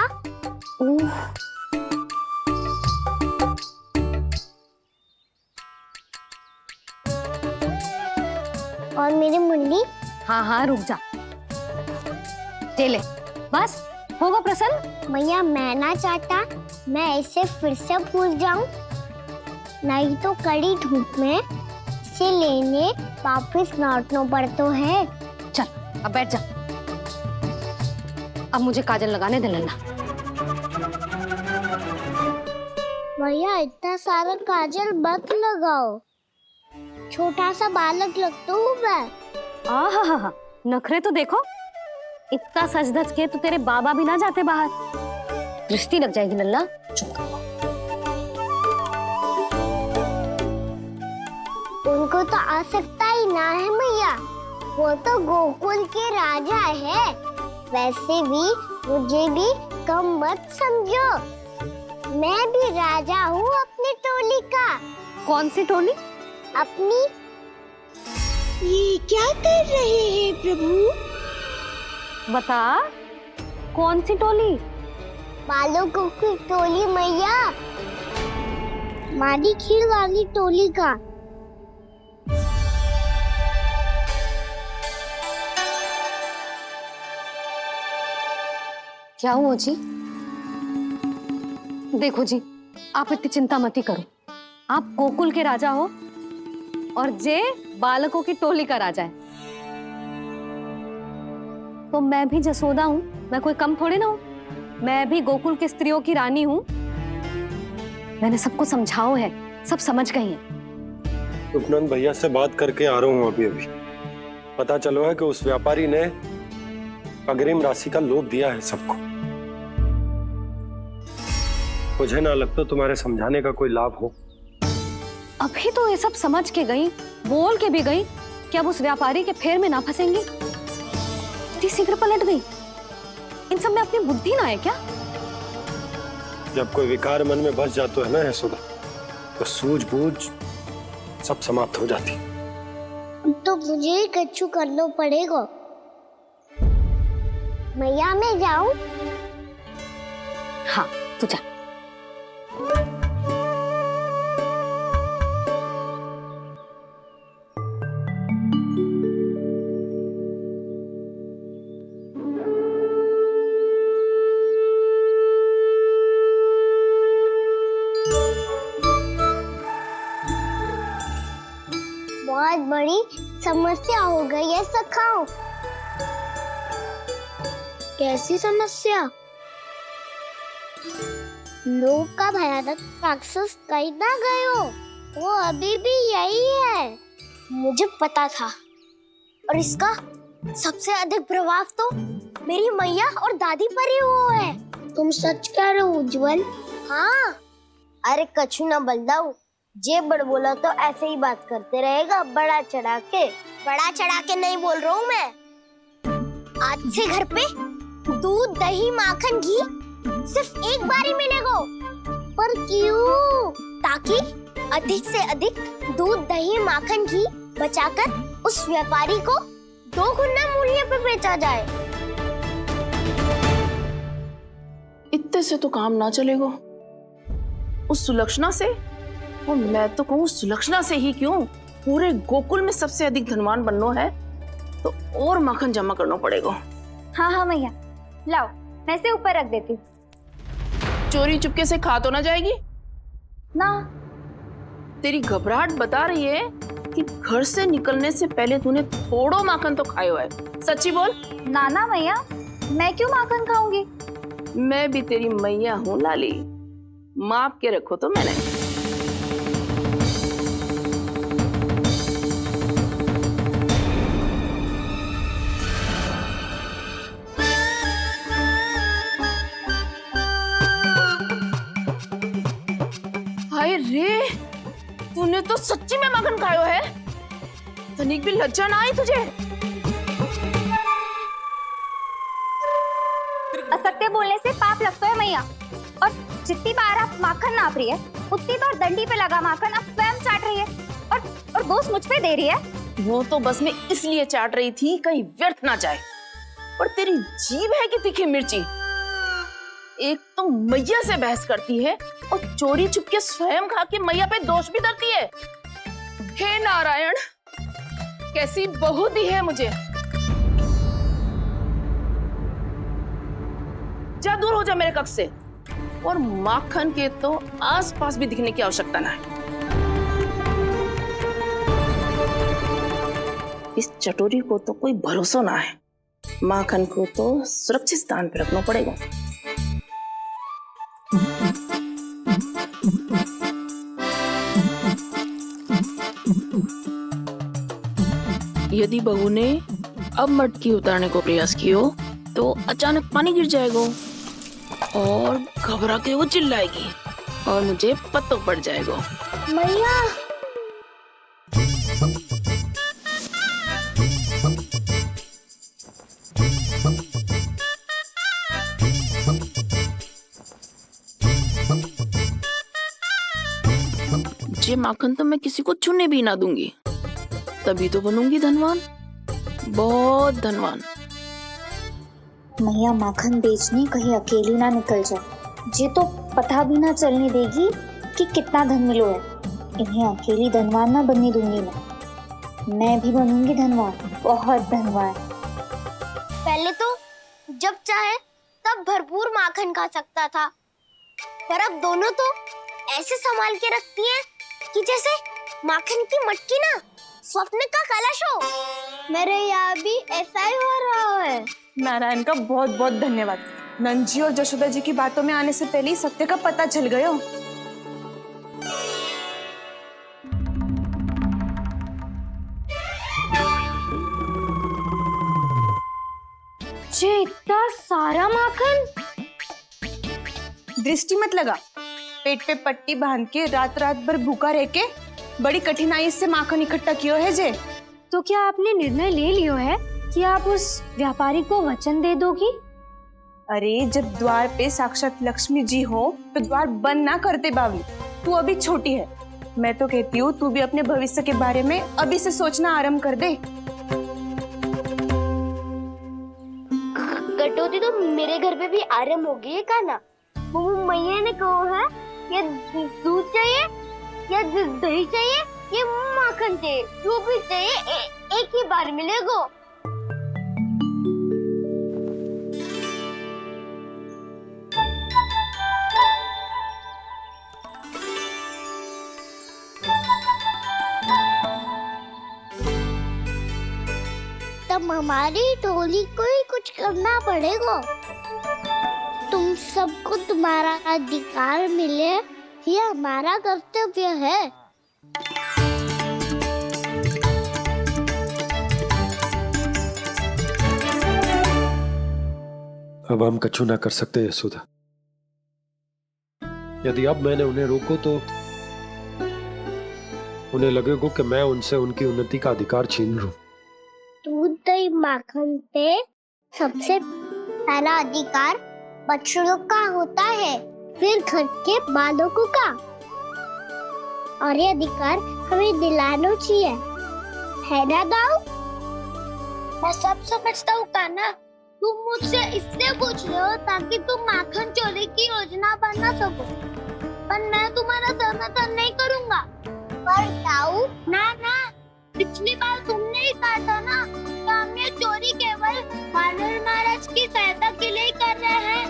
और मेरी मुन्नी? हाँ हाँ, रुक जा। ले, बस होगा प्रसन्न। भैया, मैं ना चाहता मैं ऐसे फिर से भूल जाऊं, नहीं तो कड़ी धूप में इसे लेने वापस लौटना पड़ता है। चल, अब बैठ जा। अब मुझे काजल लगाने दे लल्ला। भैया इतना सारा काजल मत लगाओ, छोटा सा बालक लगता हूँ मैं। आहा, नखरे तो देखो, इतना सज धज के तो तेरे बाबा भी ना जाते बाहर, दृष्टि लग जाएगी लल्ला। चुप करो। उनको तो आ सकता ही ना है मैया, वो तो गोकुल के राजा है। वैसे भी मुझे भी कम मत समझो, मैं भी राजा हूँ अपनी टोली का। कौन सी टोली? अपनी। ये क्या कर रहे हैं प्रभु? बता, कौन सी टोली? बालकों की टोली मैया, मारी खीर वाली टोली का। क्या हुआ जी? देखो जी, आप इतनी चिंता मत करो, आप गोकुल के राजा हो और जे बालकों की टोली का राजा है, तो मैं भी जसोदा हूँ, मैं कोई कम थोड़े ना हूँ, मैं भी गोकुल के स्त्रियों की रानी हूँ। मैंने सबको समझाओ है, सब समझ गई हैं। उपनंद भैया से बात करके आ रहा हूँ अभी। पता चलो है कि उस व्यापारी ने अग्रिम राशि का लोभ दिया है सबको। मुझे ना लगता तुम्हारे समझाने का कोई लाभ हो। अभी तो ये सब समझ के गई, बोल के भी गई कि अब उस व्यापारी के फेर में ना फंसेंगी। इतनी शीघ्र पलट गई, इन सब में अपनी बुद्धि ना है क्या? जब कोई विकार मन में बस जाता है ना यशोदा, तो सूझबूझ सब समाप्त हो जाती। तो मुझे ही कच्चू करना पड़ेगा। मैया मैं जाऊं? हाँ तू जा। बहुत बड़ी समस्या हो गई है सखाओ। कैसी समस्या? लोक का भयानक राक्षस कहीं ना गयो, वो अभी भी यही है। मुझे पता था, और इसका सबसे अधिक प्रभाव तो मेरी मैया और दादी पर ही हुआ है। तुम सच कह रहे हो उज्जवल? हाँ। अरे कछु ना बलदाऊ, जे बड़ बोला तो ऐसे ही बात करते रहेगा बड़ा चढ़ा के। बड़ा चढ़ा के नहीं बोल रहा हूँ मैं। आज से घर पे दूध दही माखन घी सिर्फ एक बार ही मिलेगा। पर क्यों? ताकि अधिक से अधिक दूध दही माखन घी बचाकर उस व्यापारी को 2 गुना मूल्य पे बेचा जाए। इतने से तो काम ना चलेगा। उस सुलक्षणा से, और मैं तो कहूँ सुलक्षणा से ही क्यों, पूरे गोकुल में सबसे अधिक धनवान बनना है तो और माखन जमा करना पड़ेगा। हाँ हाँ मैया, लाओ मैं इसे ऊपर रख देती हूँ। चोरी चुपके से खा तो ना जाएगी ना? तेरी घबराहट बता रही है कि घर से निकलने से पहले तूने थोड़ो माखन तो खाया है। सच्ची बोल। ना ना मैया, मैं क्यों माखन खाऊंगी? मैं भी तेरी मैया हूँ लाली, माप के रखो तो मैंने। हाय रे, तूने तो सच्ची में माखन खायो है। तनिक भी लज्जा ना आई तुझे? असत्य बोलने से पाप लगता है मैया, और जितनी बार आप माखन नाप रही है उतनी बार डंडी पे लगा माखन आप स्वयं चाट रही है, और दोष मुझ पे दे रही है। वो तो बस मैं इसलिए चाट रही थी कहीं व्यर्थ ना जाए। और तेरी जीभ है कि तीखी मिर्ची। एक तो मैया से बहस करती है और चोरी चुपके स्वयं खा के मैया पे दोष भी धरती है। हे नारायण, कैसी बहू दी है मुझे। जा दूर हो जा मेरे कक्ष से, और माखन के तो आसपास भी दिखने की आवश्यकता ना है। इस चटोरी को तो कोई भरोसा ना है। माखन को तो सुरक्षित स्थान पर रखना पड़ेगा। यदि बहू ने अब मटकी उतारने को प्रयास किया तो अचानक पानी गिर जाएगा और घबरा के वो चिल्लाएगी और मुझे पता पड़ जाएगा। मैया ये माखन तो मैं किसी को छूने भी ना दूंगी, तभी तो बनूंगी धनवान, बहुत धनवान। मैया माखन बेचने कहीं अकेली ना निकल जाए। ये तो पता भी ना चलने देगी कि कितना धन मिलो है। इन्हें अकेली धनवान ना बनने दूंगी मैं भी बनूंगी धनवान, बहुत धनवान। पहले तो जब चाहे तब भरपूर माखन खा सकता था, पर अब दोनों तो ऐसे संभाल के रखती हैं कि जैसे माखन की मटकी ना स्वप्न का कलश हो। मेरे यहाँ भी ऐसा ही हो रहा है। नारायण का बहुत बहुत धन्यवाद। नंजी और जशोदा जी की बातों में आने से पहले ही सत्य का पता चल गया। ये इतना सारा माखन। दृष्टि मत लगा, पेट पे पट्टी बांध के रात रात भर भूखा रह के बड़ी कठिनाई से माखन इकट्ठा किया है जे। तो क्या आपने निर्णय ले लियो है कि आप उस व्यापारी को वचन दे दोगी? अरे जब द्वार पे साक्षात लक्ष्मी जी हो तो द्वार बंद ना करते बावली। तू अभी छोटी है, मैं तो कहती हूँ तू भी अपने भविष्य के बारे में अभी से सोचना आरंभ कर दे। कटौती तो मेरे घर पे भी आरंभ हो गई है का ना। वो मैया ने कहा है ये दूध चाहिए या दही चाहिए ये माखन चाहिए, जो भी चाहिए एक ही बार मिलेगा। तब हमारी टोली को ही कुछ करना पड़ेगा। तुम सबको तुम्हारा अधिकार मिले, ये हमारा कर्तव्य है। अब हम कछु ना कर सकते यशोदा। यदि अब मैंने उन्हें रोको तो उन्हें लगेगा कि मैं उनसे उनकी उन्नति का अधिकार छीन लूं। दूध दही माखन पे सबसे पहला अधिकार बच्चों का होता है, फिर घर के बालकों का, और ये अधिकार हमें दिलाना चाहिए, है ना दाऊ? मैं सब समझता हूँ कान्हा, तुम मुझसे इसलिए पूछ रहे हो ताकि तुम माखन चोरी की योजना बना सको, पर मैं तुम्हारा समर्थन नहीं करूँगा। पर दाऊ ना, पिछली बार तुमने ही कहा था ना कि हम ये चोरी केवल वानर महाराज की सहायता के लिए कर रहे हैं।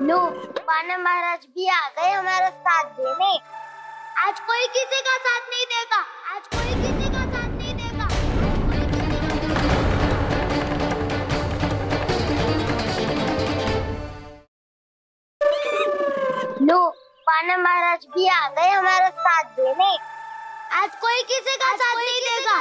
लो, वानर महाराज भी आ गए हमारा साथ देने। आज कोई किसी का साथ नहीं देगा, आज कोई किसी का साथ नहीं देगा। लो, वानर महाराज भी आ गए हमारा साथ देने। आज कोई किसी का साथ नहीं देगा।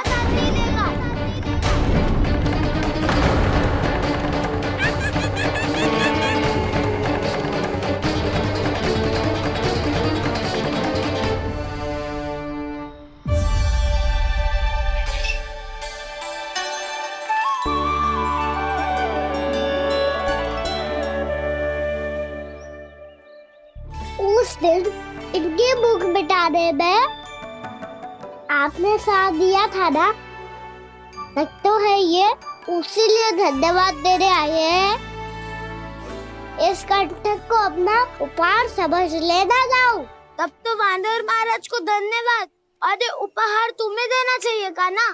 उस दिन इनकी भूख मिटाने में आपने साथ दिया था ना, लगता है ये उसी लिए धन्यवाद देने आए हैं। इस कंटक को अपना उपहार समझ लेना जाओ। तब तो वानर महाराज को धन्यवाद और ये उपहार तुम्हें देना चाहिए का ना।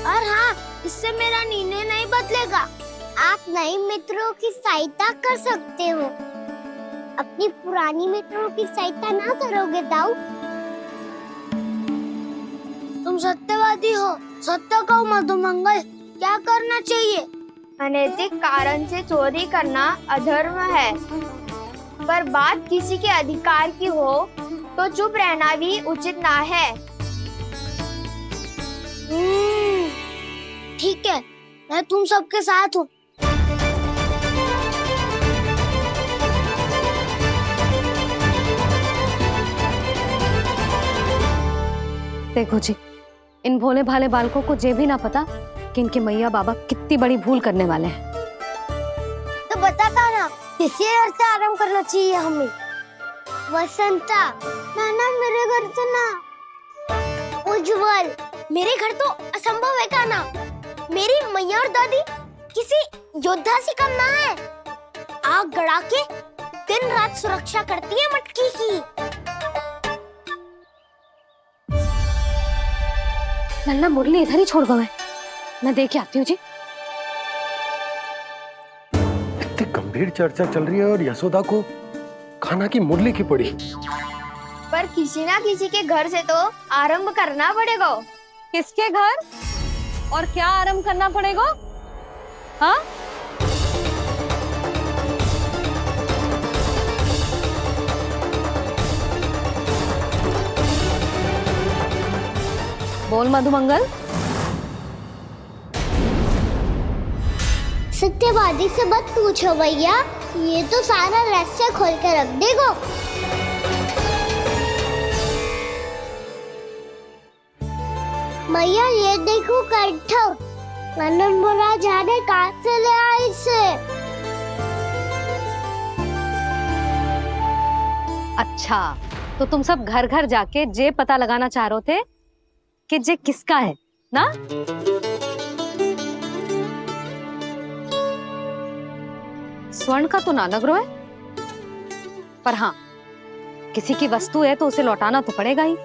और हाँ, इससे मेरा निर्णय नहीं बदलेगा। आप नए मित्रों की सहायता कर सकते हो, अपनी पुरानी मित्रों की सहायता ना करोगे दाऊ। तुम सत्यवादी हो, सत्य कहो मधुमंगल, क्या करना चाहिए? अनैतिक कारण से चोरी करना अधर्म है, पर बात किसी के अधिकार की हो तो चुप रहना भी उचित ना है। ठीक है, मैं तुम सबके साथ हूँ। देखो जी, इन भोले भाले बालकों को ये भी ना पता कि इनके मैया बाबा कितनी बड़ी भूल करने वाले हैं। तो बताता ना, किसी घर से आराम करना चाहिए हमें। वसंता, नाना मेरे घर से ना। उज्जवल, मेरे घर तो असंभव है काना। मेरी मैया और दादी किसी योद्धा से कम ना है। आग गड़ा के दिन रात सुरक्षा करती है मटकी की। लल्ला मुरली इधर ही छोड़ गए, मैं देख के आती हूँ जी। इतनी गंभीर चर्चा चल रही है और यशोदा को खाना की मुरली की पड़ी। पर किसी ना किसी के घर से तो आरंभ करना पड़ेगा। किसके घर और क्या आरंभ करना पड़ेगा? हाँ, बोल मधुमंगल। सत्यवादी से मत पूछो भैया, ये तो सारा रहस्य खोल के रख देगा। भैया ये देखो कंठा, आनंद मोरा जाने कहाँ से ले आए इसे। अच्छा, तो तुम सब घर घर जाके जे पता लगाना चाह रहे थे कि जे किसका है ना? स्वर्ण का तो ना लग रहा है, पर हाँ, किसी की वस्तु है तो उसे लौटाना तो पड़ेगा ही।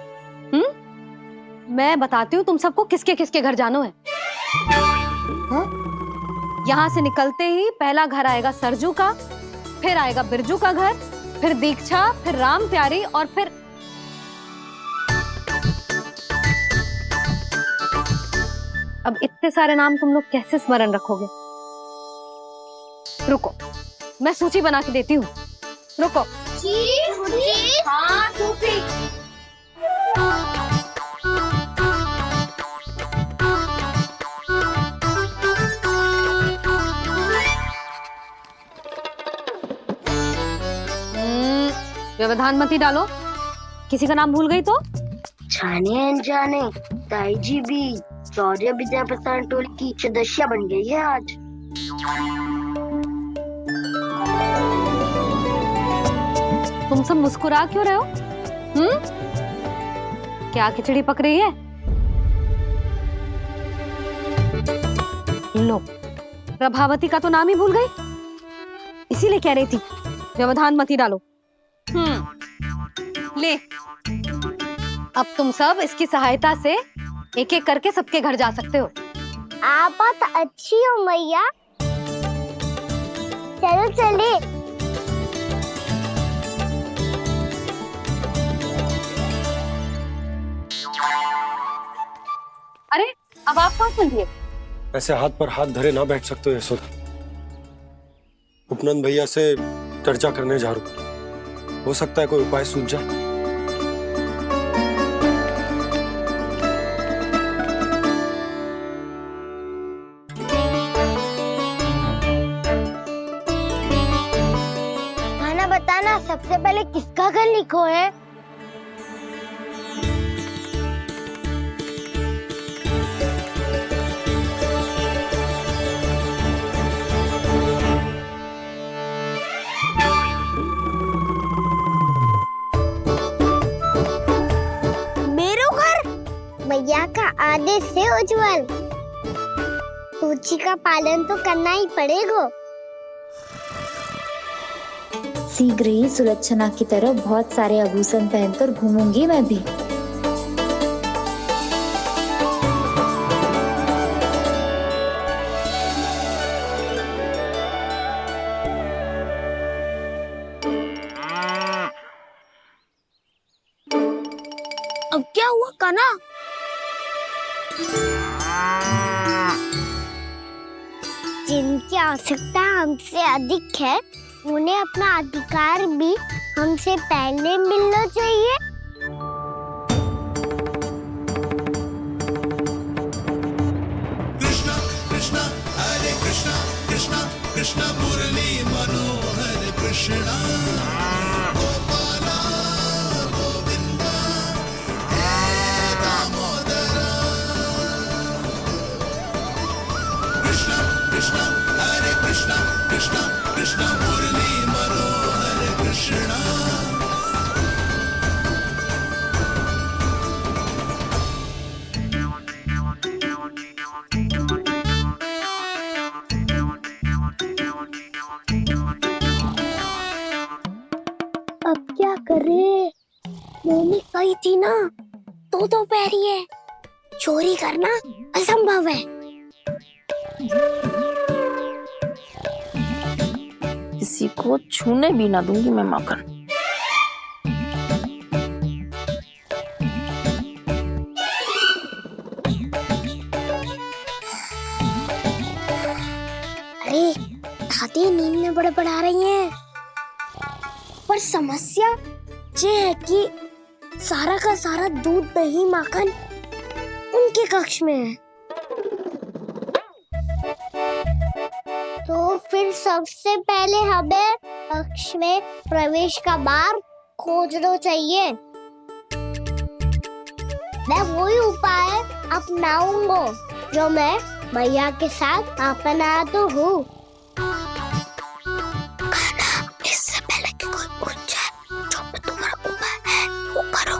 मैं बताती हूँ तुम सबको किसके किसके घर जाना है। यहाँ से निकलते ही पहला घर आएगा सरजू का, फिर आएगा बिरजू का घर, फिर दीक्षा, फिर राम प्यारी और फिर अब इतने सारे नाम तुम लोग कैसे स्मरण रखोगे? रुको, मैं सूची बना के देती हूँ। रुको। हाँ, व्यवधान मत ही डालो, किसी का नाम भूल गई तो? जाने अनजाने ताई जी भी शौर्य विद्या प्रसारण टोली की सदस्य बन गई है आज। तुम सब मुस्कुरा क्यों रहे हो? क्या खिचड़ी पक रही है? लो, प्रभावती का तो नाम ही भूल गई, इसीलिए कह रही थी व्यवधान मत ही डालो। ले, अब तुम सब इसकी सहायता से एक एक करके सबके घर जा सकते हो। आप बात अच्छी हो मैया, चलो चले। अरे अब आप कहाँ चलिए? ऐसे हाथ पर हाथ धरे ना बैठ सकते हो यशोदा। उपनंद भैया से चर्चा करने जा रहा हूं, हो सकता है कोई उपाय सूझ जाए। खाना बताना, सबसे पहले किसका घर लिखो है? भैया का आदेश से उज्जवल, सूची का पालन तो करना ही पड़ेगा। शीघ्र ही सुलक्षणा की तरह बहुत सारे आभूषण पहनकर घूमूंगी मैं भी। अब क्या हुआ काना? जिनकी आवश्यकता हमसे अधिक है, उन्हें अपना अधिकार भी हमसे पहले मिलना चाहिए। कृष्ण मुरली मनोहर कृष्णा गोपाला गोविंदा हे दामोदरा कृष्ण कृष्ण हरे कृष्ण कृष्ण कृष्ण मुरली मनोहर कृष्णा अब क्या करे? मम्मी कही थी ना, दो पैरी है, चोरी करना असंभव है। किसी को छूने भी ना दूंगी मैं माखन। अरे दादी नींद में बड़बड़ा रही हैं। पर समस्या ये है कि सारा का सारा दूध दही माखन उनके कक्ष में है। तो फिर सबसे पहले हमें कक्ष में प्रवेश का मार्ग खोजना चाहिए। मैं वही उपाय अपनाऊंगा जो मैं मैया के साथ अपना तो हूँ। इससे पहले कि कोई पूछ जाए, जो भी तुम्हारा उपाय है वो करो।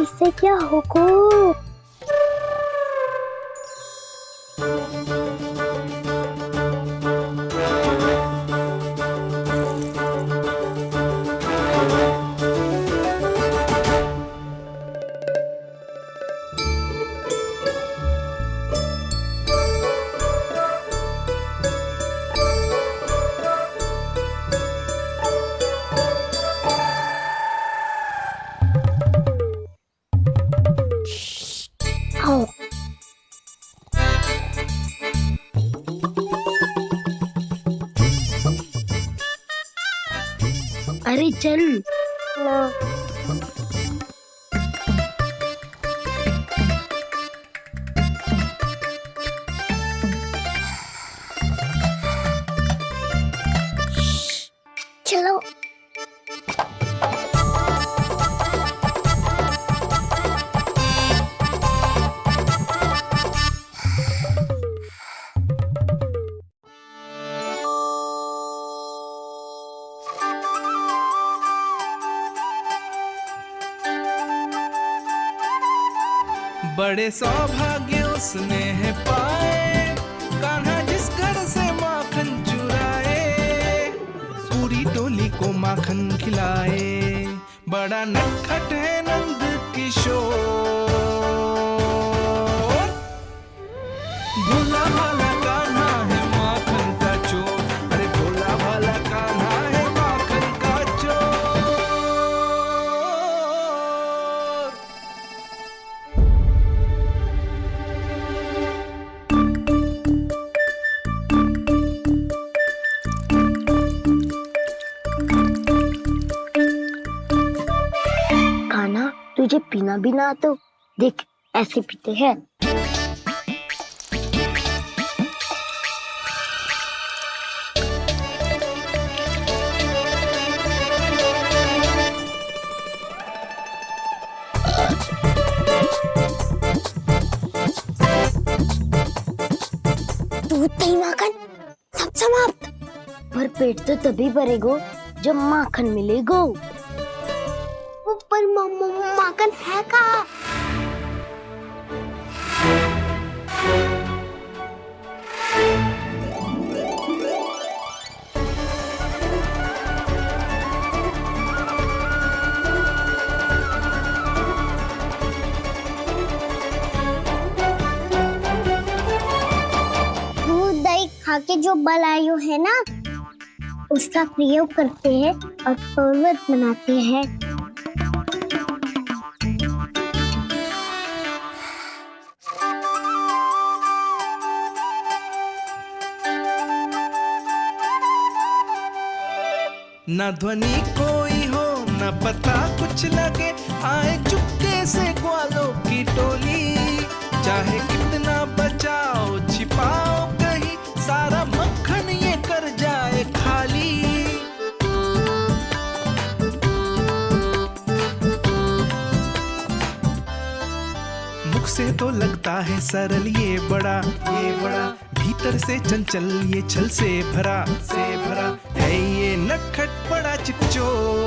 इससे क्या होगा? आओ। अरे चल। चलो। बड़े सौभाग्य उसने है पाए, कान्हा जिस घर से माखन चुराए, पूरी टोली को माखन खिलाए। बड़ा नटखट है नंद किशोर, भोला भाला कान्हा है माखन का चोर। अरे भोला भाला कान्हा है माखन का चोर। कान्हा तुझे पीना भी ना तो देख ऐसे पीते हैं। दूध दही माखन सब समाप्त। पर पेट तो तभी भरेगो जब माखन मिलेगो। पर माखन है कहाँ? दूध दही खा के जो बल आयु है ना, उसका प्रयोग करते हैं और पर्वत बनाते हैं। न ध्वनि कोई हो न पता कुछ लगे, आए चुपके से ग्वालों की टोली। चाहे कितना बचाओ छिपाओ कहीं, सारा मक्खन ये कर जाए खाली। मुख से तो लगता है सरल ये बड़ा भीतर से चंचल ये छल से भरा है ये नटखट बड़ा चिकचोर।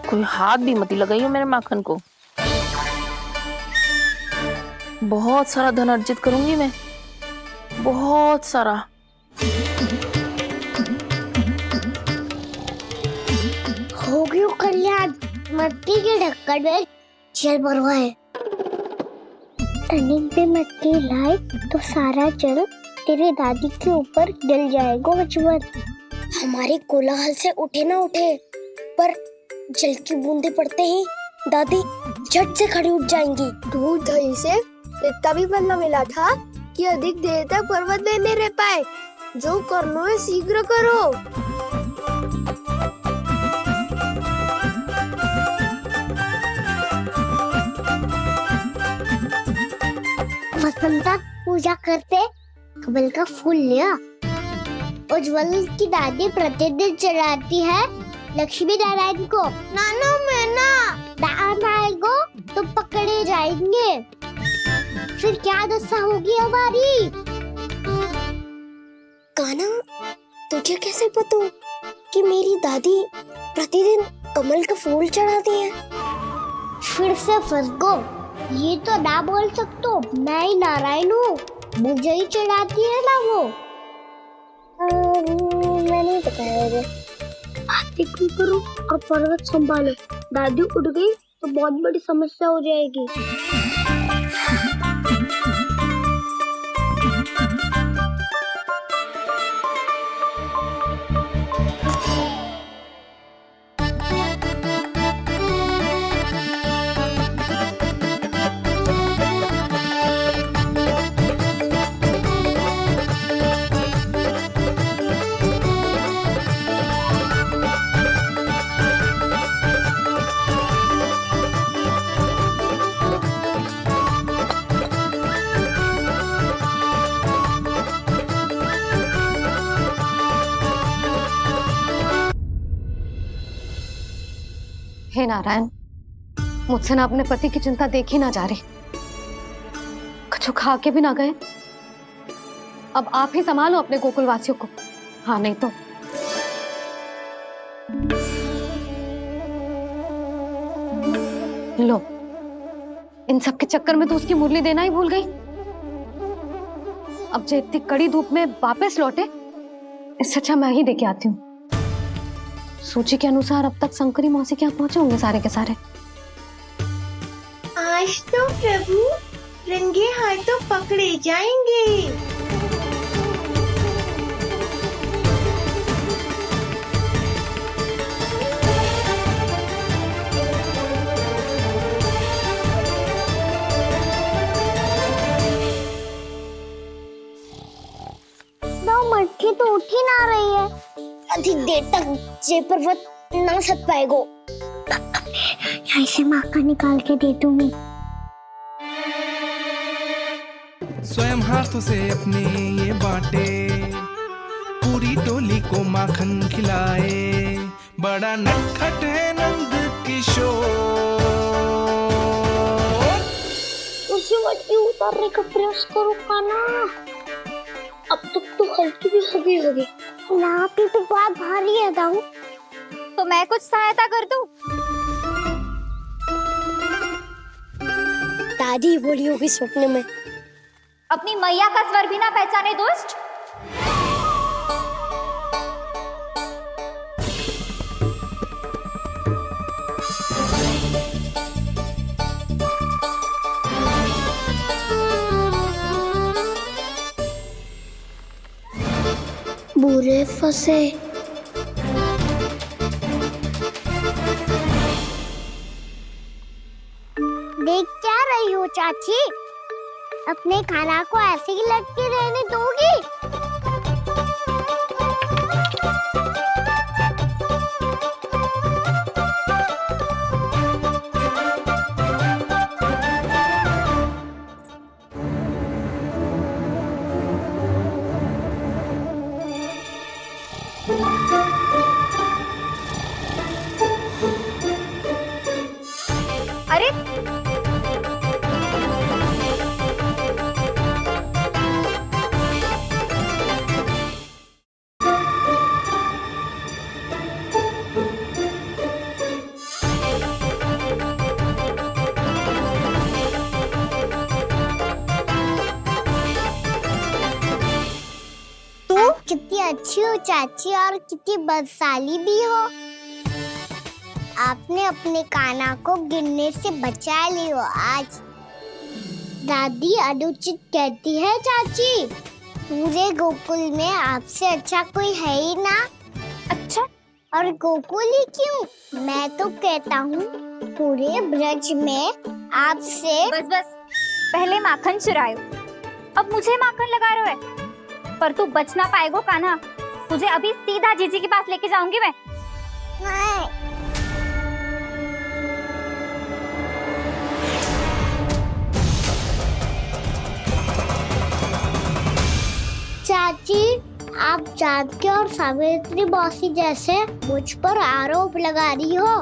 कोई हाथ भी मत लगाइयो मेरे माखन को। बहुत सारा धन अर्जित करूंगी मैं, बहुत सारा। हो गयो कल्याण, मट्टी के ढक्कन में जल भरवा है। टर्निंग पे मट्टी लाए तो सारा जल तेरे दादी के ऊपर गिर जाएगा बचवन। हमारे कोलाहल से उठे ना उठे, पर जल की बूंदे पड़ते ही दादी झट से खड़ी उठ जाएंगी। दूध दही से इतना भी बनना मिला था कि अधिक देर तक पर्वत में नहीं रह पाए। जो करना है शीघ्र करो। वसंता पूजा करते कमल का फूल लिया। उज्ज्वल की दादी प्रतिदिन चढ़ाती है लक्ष्मी नारायण को। नाना मैं ना दान आएगा तो पकड़े जाएंगे। फिर क्या दशा होगी हमारी? कान्हा, तुझे कैसे पता कि मेरी दादी प्रतिदिन कमल का फूल चढ़ाती है? फिर से फंस गो। ये तो ना बोल सकतो, मैं ही नारायण हूँ, मुझे ही चढ़ाती है ना वो। मैं नहीं बताया मुझे। आरती करो और पर्वत संभालो। दादी उठ गई तो बहुत बड़ी समस्या हो जाएगी। हे नारायण, मुझसे ना अपने पति की चिंता देखी ना जा रही, कुछ खा के भी ना गए। अब आप ही संभालो अपने गोकुल वासियों को। हाँ नहीं तो लो, इन सब के चक्कर में तो उसकी मुरली देना ही भूल गई। अब जो इतनी कड़ी धूप में वापस लौटे, इससे अच्छा मैं ही देके आती हूँ। सूची के अनुसार अब तक शंकरी मौसी के यहाँ पहुंचे होंगे सारे के सारे। आज तो प्रभु रंगे हाथों पकड़े जाएंगे। मटकी तो उठ ही ना रही है। अधिक देर तक ये पर्वत ना सक पाएगो। यहाँ से माखन निकाल के दे दूंगी। स्वयं हाथों से अपने ये बांटे, पूरी टोली को माखन खिलाए। बड़ा नटखट है नंद किशोर। उसे मटकी उतारने का प्रयास करो कान्हा। अब तक तो हल्की भी हो गई होगी। ना की तो बात भारी है दाऊ। तो मैं कुछ सहायता कर दूं? दादी बोली होगी सपने में। अपनी मैया का स्वर भी ना पहचाने दुष्ट। पूरे फंसे। देख क्या रही हो चाची? अपने खाना को ऐसे ही लटके रहने दोगी? अरे आप कितनी अच्छी हो चाची और कितनी बदसाली भी हो। आपने अपने काना को गिरने से बचा ली हो आज। दादी अनुचित कहती है चाची, पूरे गोकुल में आपसे अच्छा कोई है ही ना। अच्छा, और गोकुल ही क्यों, मैं तो कहता हूँ पूरे ब्रज में आपसे। बस बस, पहले माखन चुरायो, अब मुझे माखन लगा रहे हो। पर तू बच ना पाएगो कान्हा, तुझे अभी सीधा जीजी के पास लेके जाऊंगी मैं। चाची, आप जानकी और सावित्री मौसी जैसे मुझ पर आरोप लगा रही हो।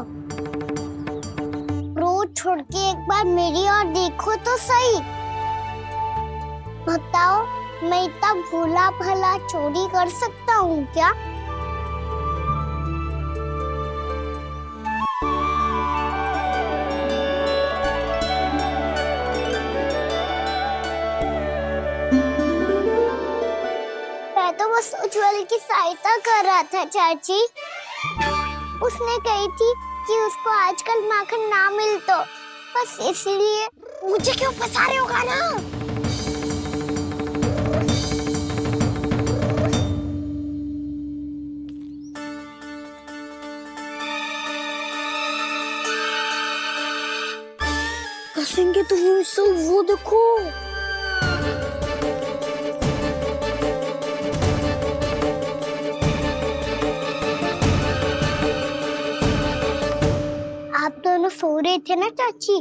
रोज छोड़ के एक बार मेरी ओर देखो तो सही। बताओ, मैं इतना भोला भला चोरी कर सकता हूँ क्या? मैं तो बस उज्जवल की सहायता कर रहा था चाची। उसने कही थी कि उसको आजकल माखन ना मिल तो बस इसलिए। मुझे क्यों फंसा रहे हो ना? कसेंगे तो वो देखो। आप दोनों सो रहे थे ना चाची,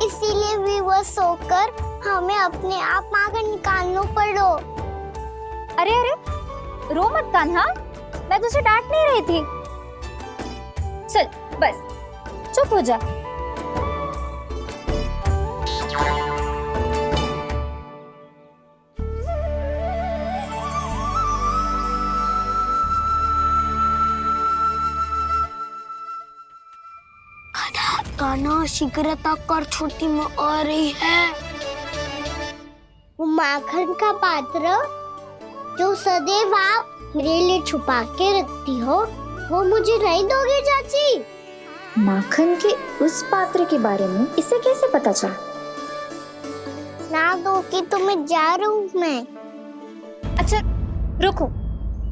इसीलिए भी सोकर हमें अपने आप माखन निकालना पड़ो। अरे अरे, रो मत कान्हा, मैं तुझे डांट नहीं रही थी। चल बस चुप हो जा। कान्हा शीघ्रता कर, छोटी में आ रही है। वो माखन का पात्र जो सदैव आप मेरे लिए छुपा के रखती हो, वो मुझे नहीं दोगे चाची? माखन के उस पात्र के बारे में इसे कैसे पता चला? ना दोगी तो मैं जा रहा हूँ मैं। अच्छा रुको,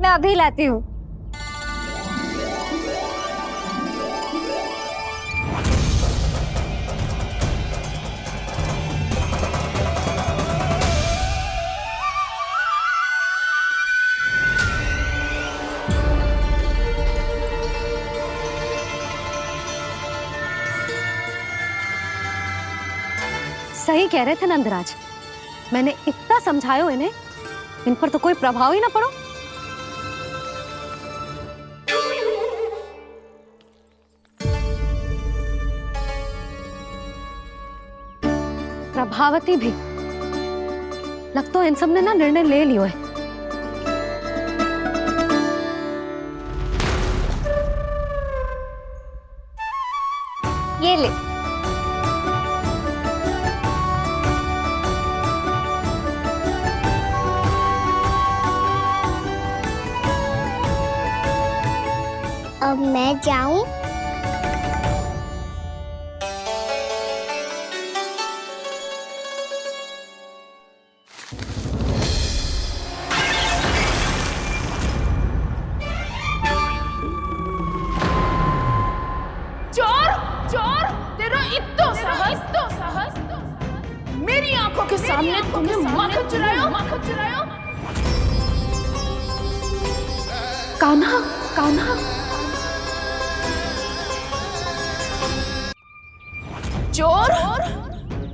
मैं अभी लाती हूँ। सही कह रहे थे नंदराज, मैंने इतना समझायो इन्हें, इन पर तो कोई प्रभाव ही ना पड़ो। प्रभावती भी लग तो इन सब ने ना निर्णय ले लियो है। ये ले। अब मैं जाऊं? चोर, तेरा इत्तो साहस, मेरी आंखों के सामने तूने माखन चुराया। कान्हा, चोर,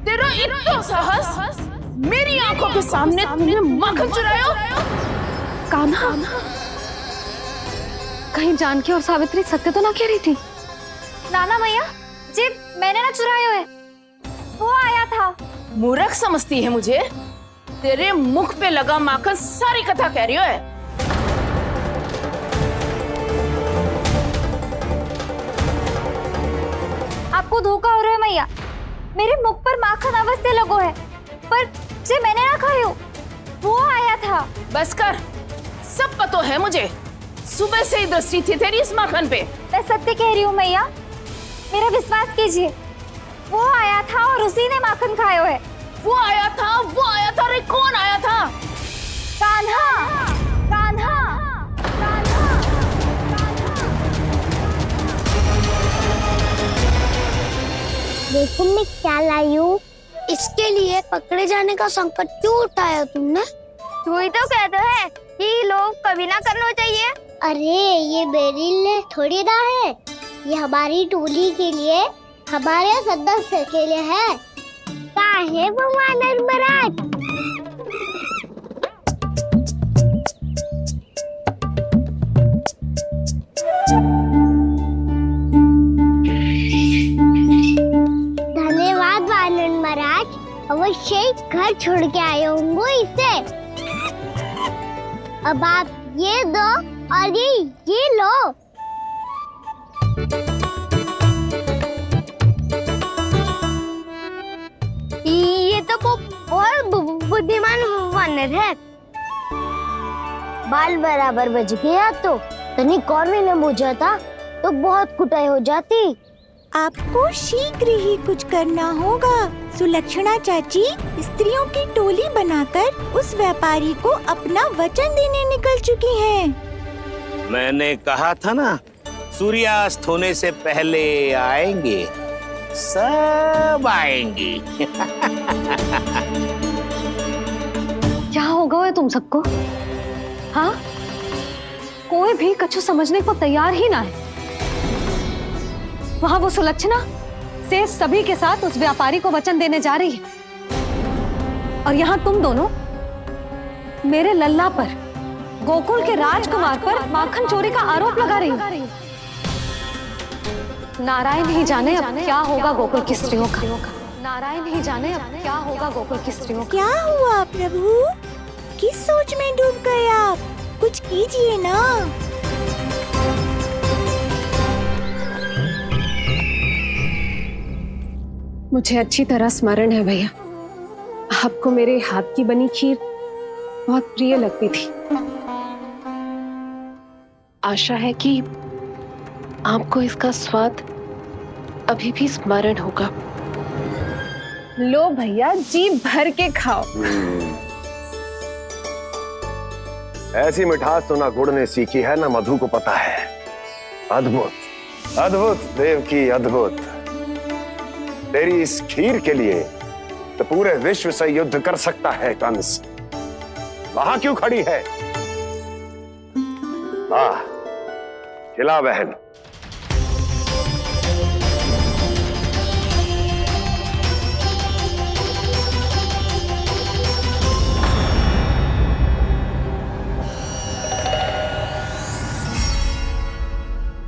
तेरा इत्तो साहस, मेरी आंखों के सामने तूने माखन चुराया। कान्हा, कहीं जानकी और सावित्री सत्य तो ना कह रही थी? नाना मैया जी, मैंने ना चुराया है, वो आया था। मूर्ख समझती है मुझे? तेरे मुख पे लगा माखन सारी कथा कह रही है। आपको धोखा हो रहा है मैया, मेरे मुख पर माखन अवश्य लगो है, पर जे मैंने ना खायो, वो आया था। बस कर, सब पता है मुझे। सुबह से ही दृष्टि थी तेरी इस माखन पे। मैं सत्य कह रही हूँ मैया, मेरा विश्वास कीजिए। वो आया था और उसी ने माखन खायो है। वो आया था। अरे कौन आया था? कान्हा। देखो मैं क्या लाई हूँ। इसके लिए पकड़े जाने का संकट क्यों उठाया तुमने? वही तो कहते हैं कि लोग कभी ना करना चाहिए। अरे ये मेरे लिए थोड़ी ना है, ये हमारी टोली के लिए, हमारे सदस्य के लिए है। काहे भगवान महाराज? धन्यवाद वानर महाराज, अवश्य घर छोड़ के आए होंगे इसे। अब आप ये दो और ये लो। ये तो बहुत बुद्धिमान वानर है। बाल बराबर बज गया तो तनिक और विलंब हो जाता तो बहुत कुटाई हो जाती। आपको शीघ्र ही कुछ करना होगा। सुलक्षणा चाची स्त्रियों की टोली बनाकर उस व्यापारी को अपना वचन देने निकल चुकी हैं। मैंने कहा था ना, सूर्यास्त होने से पहले आएंगे, सब आएंगे। क्या होगा है तुम सबको? हाँ, कोई भी कछु समझने को तैयार ही ना है। वहां वो सुलक्षणा से सभी के साथ उस व्यापारी को वचन देने जा रही है, और यहाँ तुम दोनों मेरे लल्ला पर, गोकुल के राजकुमार पर माखन चोरी का आरोप लगा रही हो। नारायण ही जाने अब क्या होगा गोकुल की स्त्रियों का। नारायण ही जाने अब क्या होगा गोकुल की स्त्रियों का। क्या हुआ प्रभु? किस सोच में डूब गए आप? कुछ कीजिए ना। मुझे अच्छी तरह स्मरण है भैया, आपको मेरे हाथ की बनी खीर बहुत प्रिय लगती थी। आशा है कि आपको इसका स्वाद अभी भी स्मरण होगा। लो भैया, जी भर के खाओ। ऐसी मिठास तो ना गुड़ ने सीखी है ना मधु को पता है। अद्भुत, अद्भुत देवकी, अद्भुत। तेरी इस खीर के लिए तो पूरे विश्व से युद्ध कर सकता है कंस। वहां क्यों खड़ी है? खिला बहन।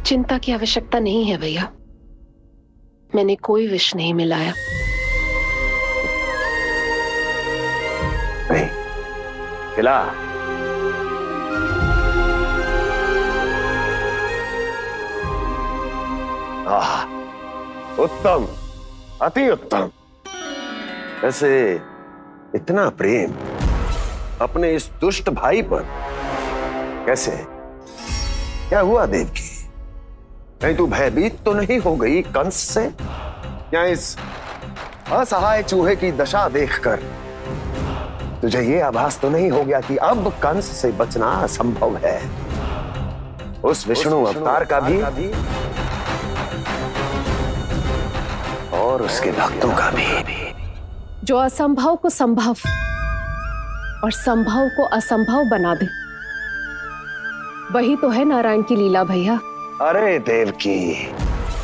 चिंता की आवश्यकता नहीं है भैया, मैंने कोई विष नहीं मिलाया। नहीं, खिला। उत्तम, अति उत्तम। वैसे इतना प्रेम अपने इस दुष्ट भाई पर कैसे? क्या हुआ देवकी? कहीं तू भयभीत तो नहीं हो गई कंस से? या इस असहाय चूहे की दशा देखकर तुझे ये आभास तो नहीं हो गया कि अब कंस से बचना असंभव है? उस विष्णु अवतार का भी और उसके भक्तों का भी। जो असंभव को संभव और संभव को असंभव बना दे, वही तो है नारायण की लीला भैया। अरे देवकी,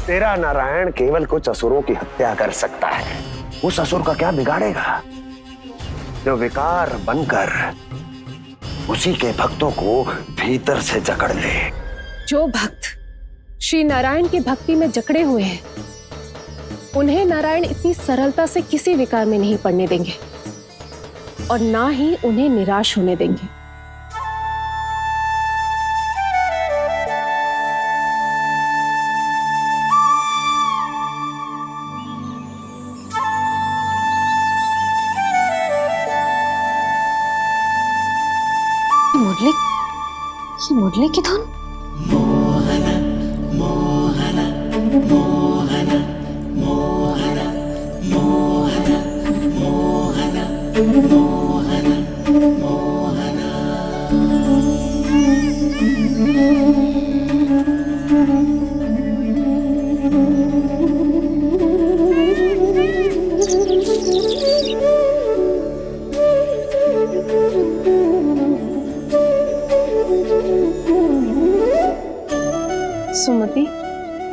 तेरा नारायण केवल कुछ असुरों की हत्या कर सकता है। उस असुर का क्या बिगाड़ेगा जो विकार बनकर उसी के भक्तों को भीतर से जकड़ ले। जो भक्त श्री नारायण की भक्ति में जकड़े हुए हैं, उन्हें नारायण इतनी सरलता से किसी विकार में नहीं पड़ने देंगे और ना ही उन्हें निराश होने देंगे। मुरली की धुन। सुमति,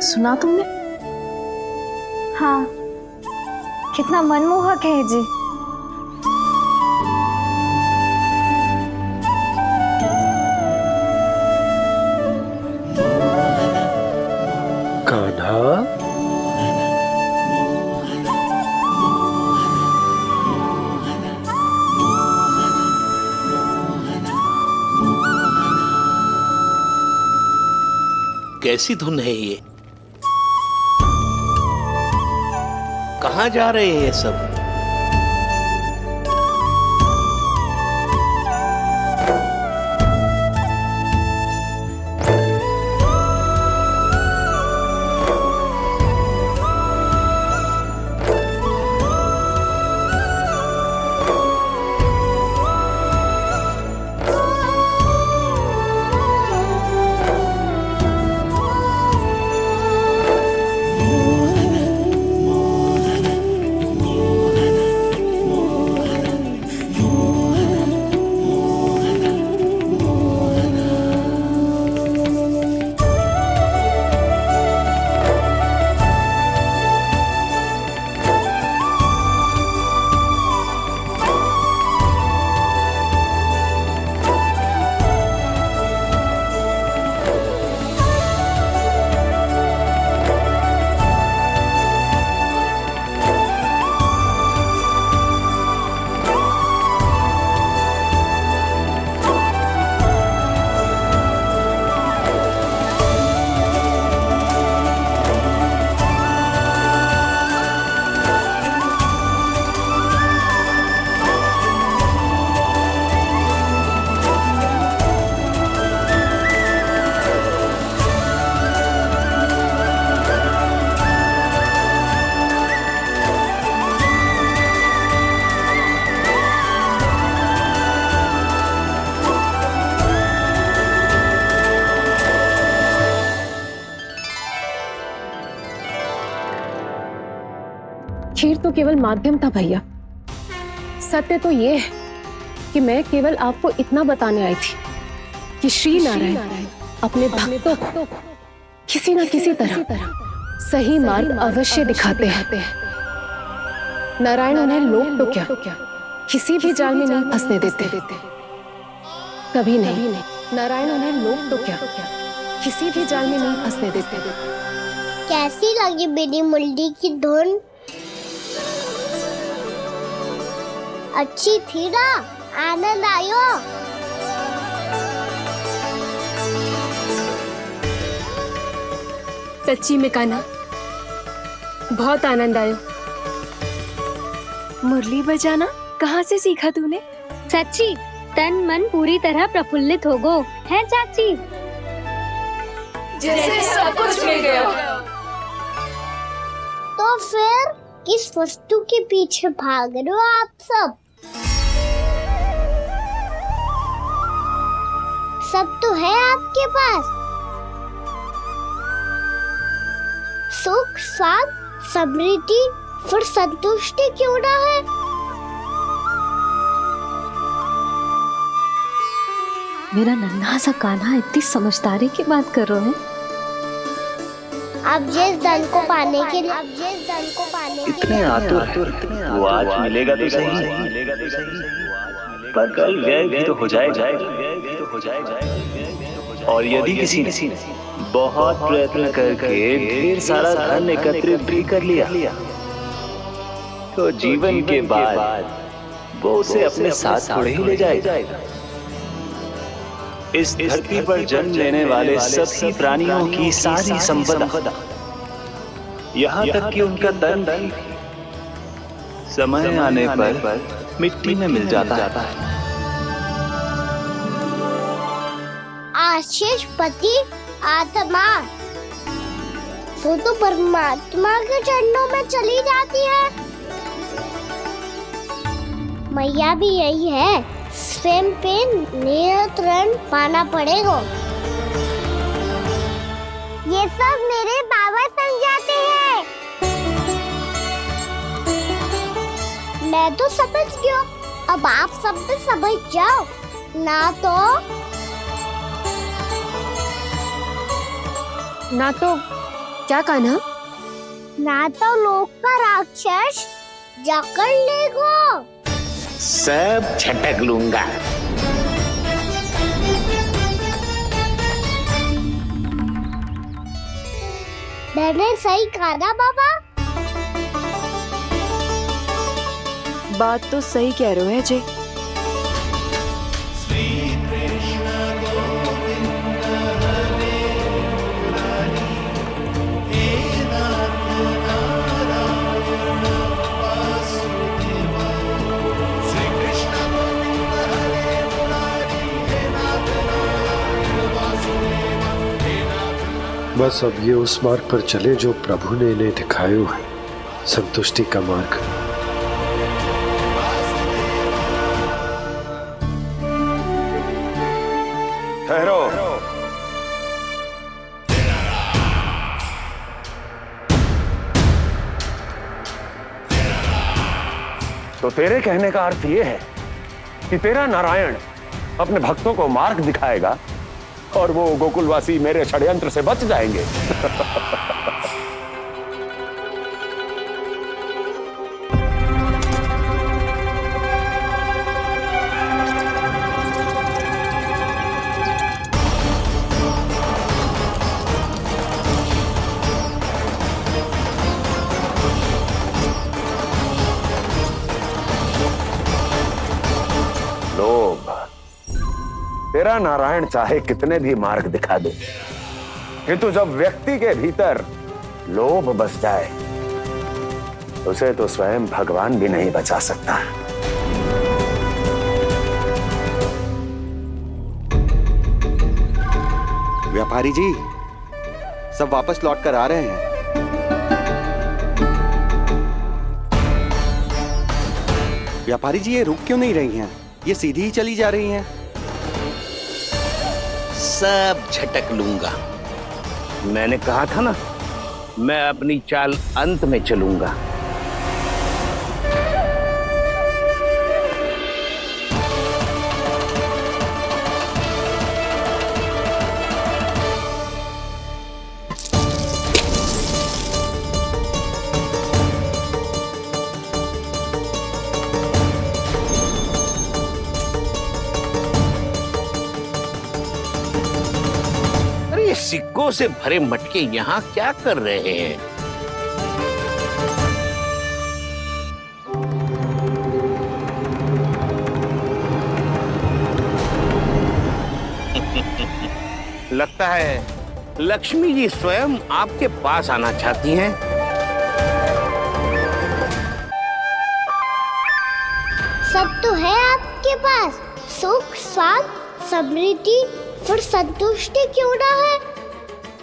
सुना तुमने? हाँ, कितना मनमोहक है जी। कान्हा, कैसी धुन है ये? कहाँ जा रहे हैं सब? खीर तो केवल माध्यम था भैया। सत्य तो ये है कि मैं केवल आपको इतना बताने आई थी कि श्री नारायण अपने भक्तों को किसी न किसी तरह सही मार्ग अवश्य दिखाते हैं। नारायण उन्हें लोग तो क्या किसी भी जाल में नहीं फंसने देते, कभी नहीं। नारायण उन्हें लोग तो क्या किसी भी जाल में नहीं फंसने देते। कैसी लगी मेरी मुरली की धुन? अच्छी थी ना? आनंद आयो? सच्ची में कान्हा, बहुत आनंद आयो। मुरली बजाना कहाँ से सीखा तूने? सच्ची तन मन पूरी तरह प्रफुल्लित हो गो है चाची। जैसे सब कुछ मिल गया। तो फिर किस वस्तु के पीछे भाग रहे हो आप सब? सब तो है आपके पास। सुख, स्वाद, समृद्धि, फिर संतुष्टि क्यों ना है? मेरा नन्हा सा कान्हा इतनी समझदारी की बात कर रहे हैं। अब जिस धन को पाने के लिए इतने आतुर है, वो आज मिलेगा तो सही, पर कल गायब भी तो हो जाएगा। और यदि किसी ने बहुत प्रयत्न करके ढेर सारा धन एकत्रित भी कर लिया, तो जीवन के बाद वो उसे अपने साथ थोड़े ही ले जाएगा। इस धरती पर जन्म लेने वाले सभी प्राणियों की सारी संपदा, यहाँ तक कि उनका तन भी समय आने पर मिट्टी में मिल जाता है। आशीष पति आत्मा वो तो परमात्मा के चरणों में चली जाती है। मैया भी यही है, स्वयं पे नियंत्रण पाना पड़ेगा। ये सब मेरे बाबा समझाते हैं। मैं तो समझ गया, अब आप सब भी समझ जाओ ना तो क्या कान्हा? ना तो लोक का राक्षस जकड़ लेगा। सब झटक लूंगा। मैंने सही कहा ना बाबा? बात तो सही कह रहे हो है जी। बस अब ये उस मार्ग पर चले जो प्रभु ने इन्हें दिखाया है, संतुष्टि का मार्ग। ठहरो। तो तेरे कहने का अर्थ ये है कि तेरा नारायण अपने भक्तों को मार्ग दिखाएगा और वो गोकुलवासी मेरे षड्यंत्र से बच जाएंगे। लोभ। तेरा नारायण चाहे कितने भी मार्ग दिखा दे, किंतु जब व्यक्ति के भीतर लोभ बस जाए, उसे तो स्वयं भगवान भी नहीं बचा सकता। व्यापारी जी, सब वापस लौट कर आ रहे हैं। व्यापारी जी, ये रुक क्यों नहीं रही हैं? ये सीधी ही चली जा रही हैं। सब झटक लूंगा। मैंने कहा था ना, मैं अपनी चाल अंत में चलूंगा। सिक्कों से भरे मटके यहाँ क्या कर रहे हैं? लगता है लक्ष्मी जी स्वयं आपके पास आना चाहती हैं। सब तो है आपके पास, सुख, स्वाद, समृद्धि, फिर संतुष्टि क्यों ना है?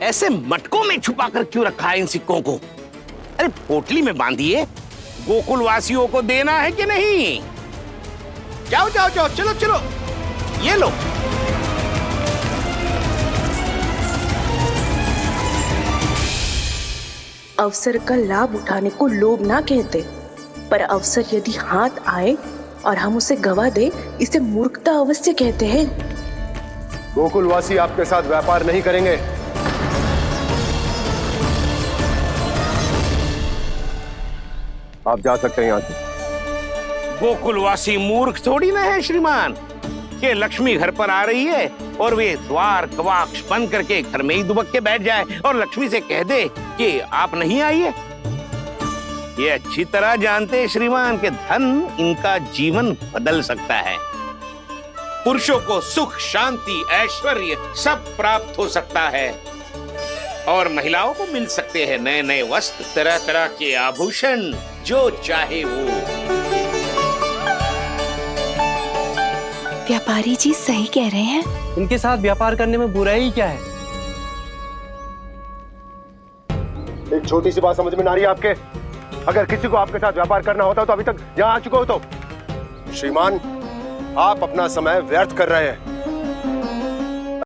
ऐसे मटकों में छुपा कर क्यों रखा है इन सिक्कों को? अरे पोटली में बांधिए, गोकुलवासियों को देना है कि नहीं? जाओ जाओ जाओ, चलो चलो, ये लो। अवसर का लाभ उठाने को लोभ ना कहते, पर अवसर यदि हाथ आए और हम उसे गवा दे, इसे मूर्खता अवश्य कहते हैं। गोकुलवासी आपके साथ व्यापार नहीं करेंगे। आप जा सकते हैं यहाँ से। गोकुलवासी मूर्ख थोड़ी ना है श्रीमान। ये लक्ष्मी घर पर आ रही है और वे द्वार कवाक्ष बंद करके घर में ही दुबक के बैठ जाए और लक्ष्मी से कह दे कि आप नहीं आइए। ये अच्छी तरह जानते हैं श्रीमान कि धन इनका जीवन बदल सकता है। पुरुषों को सुख, शांति, ऐश्वर्य सब प्राप्त हो सकता है और महिलाओं को मिल सकते हैं नए नए वस्त्र, तरह तरह के आभूषण, जो चाहे वो। व्यापारी जी सही कह रहे हैं। इनके साथ व्यापार करने में बुराई क्या है? एक छोटी सी बात समझ में ना रही है आपके? अगर किसी को आपके साथ व्यापार करना होता तो अभी तक यहाँ आ चुके हो। तो श्रीमान, आप अपना समय व्यर्थ कर रहे हैं।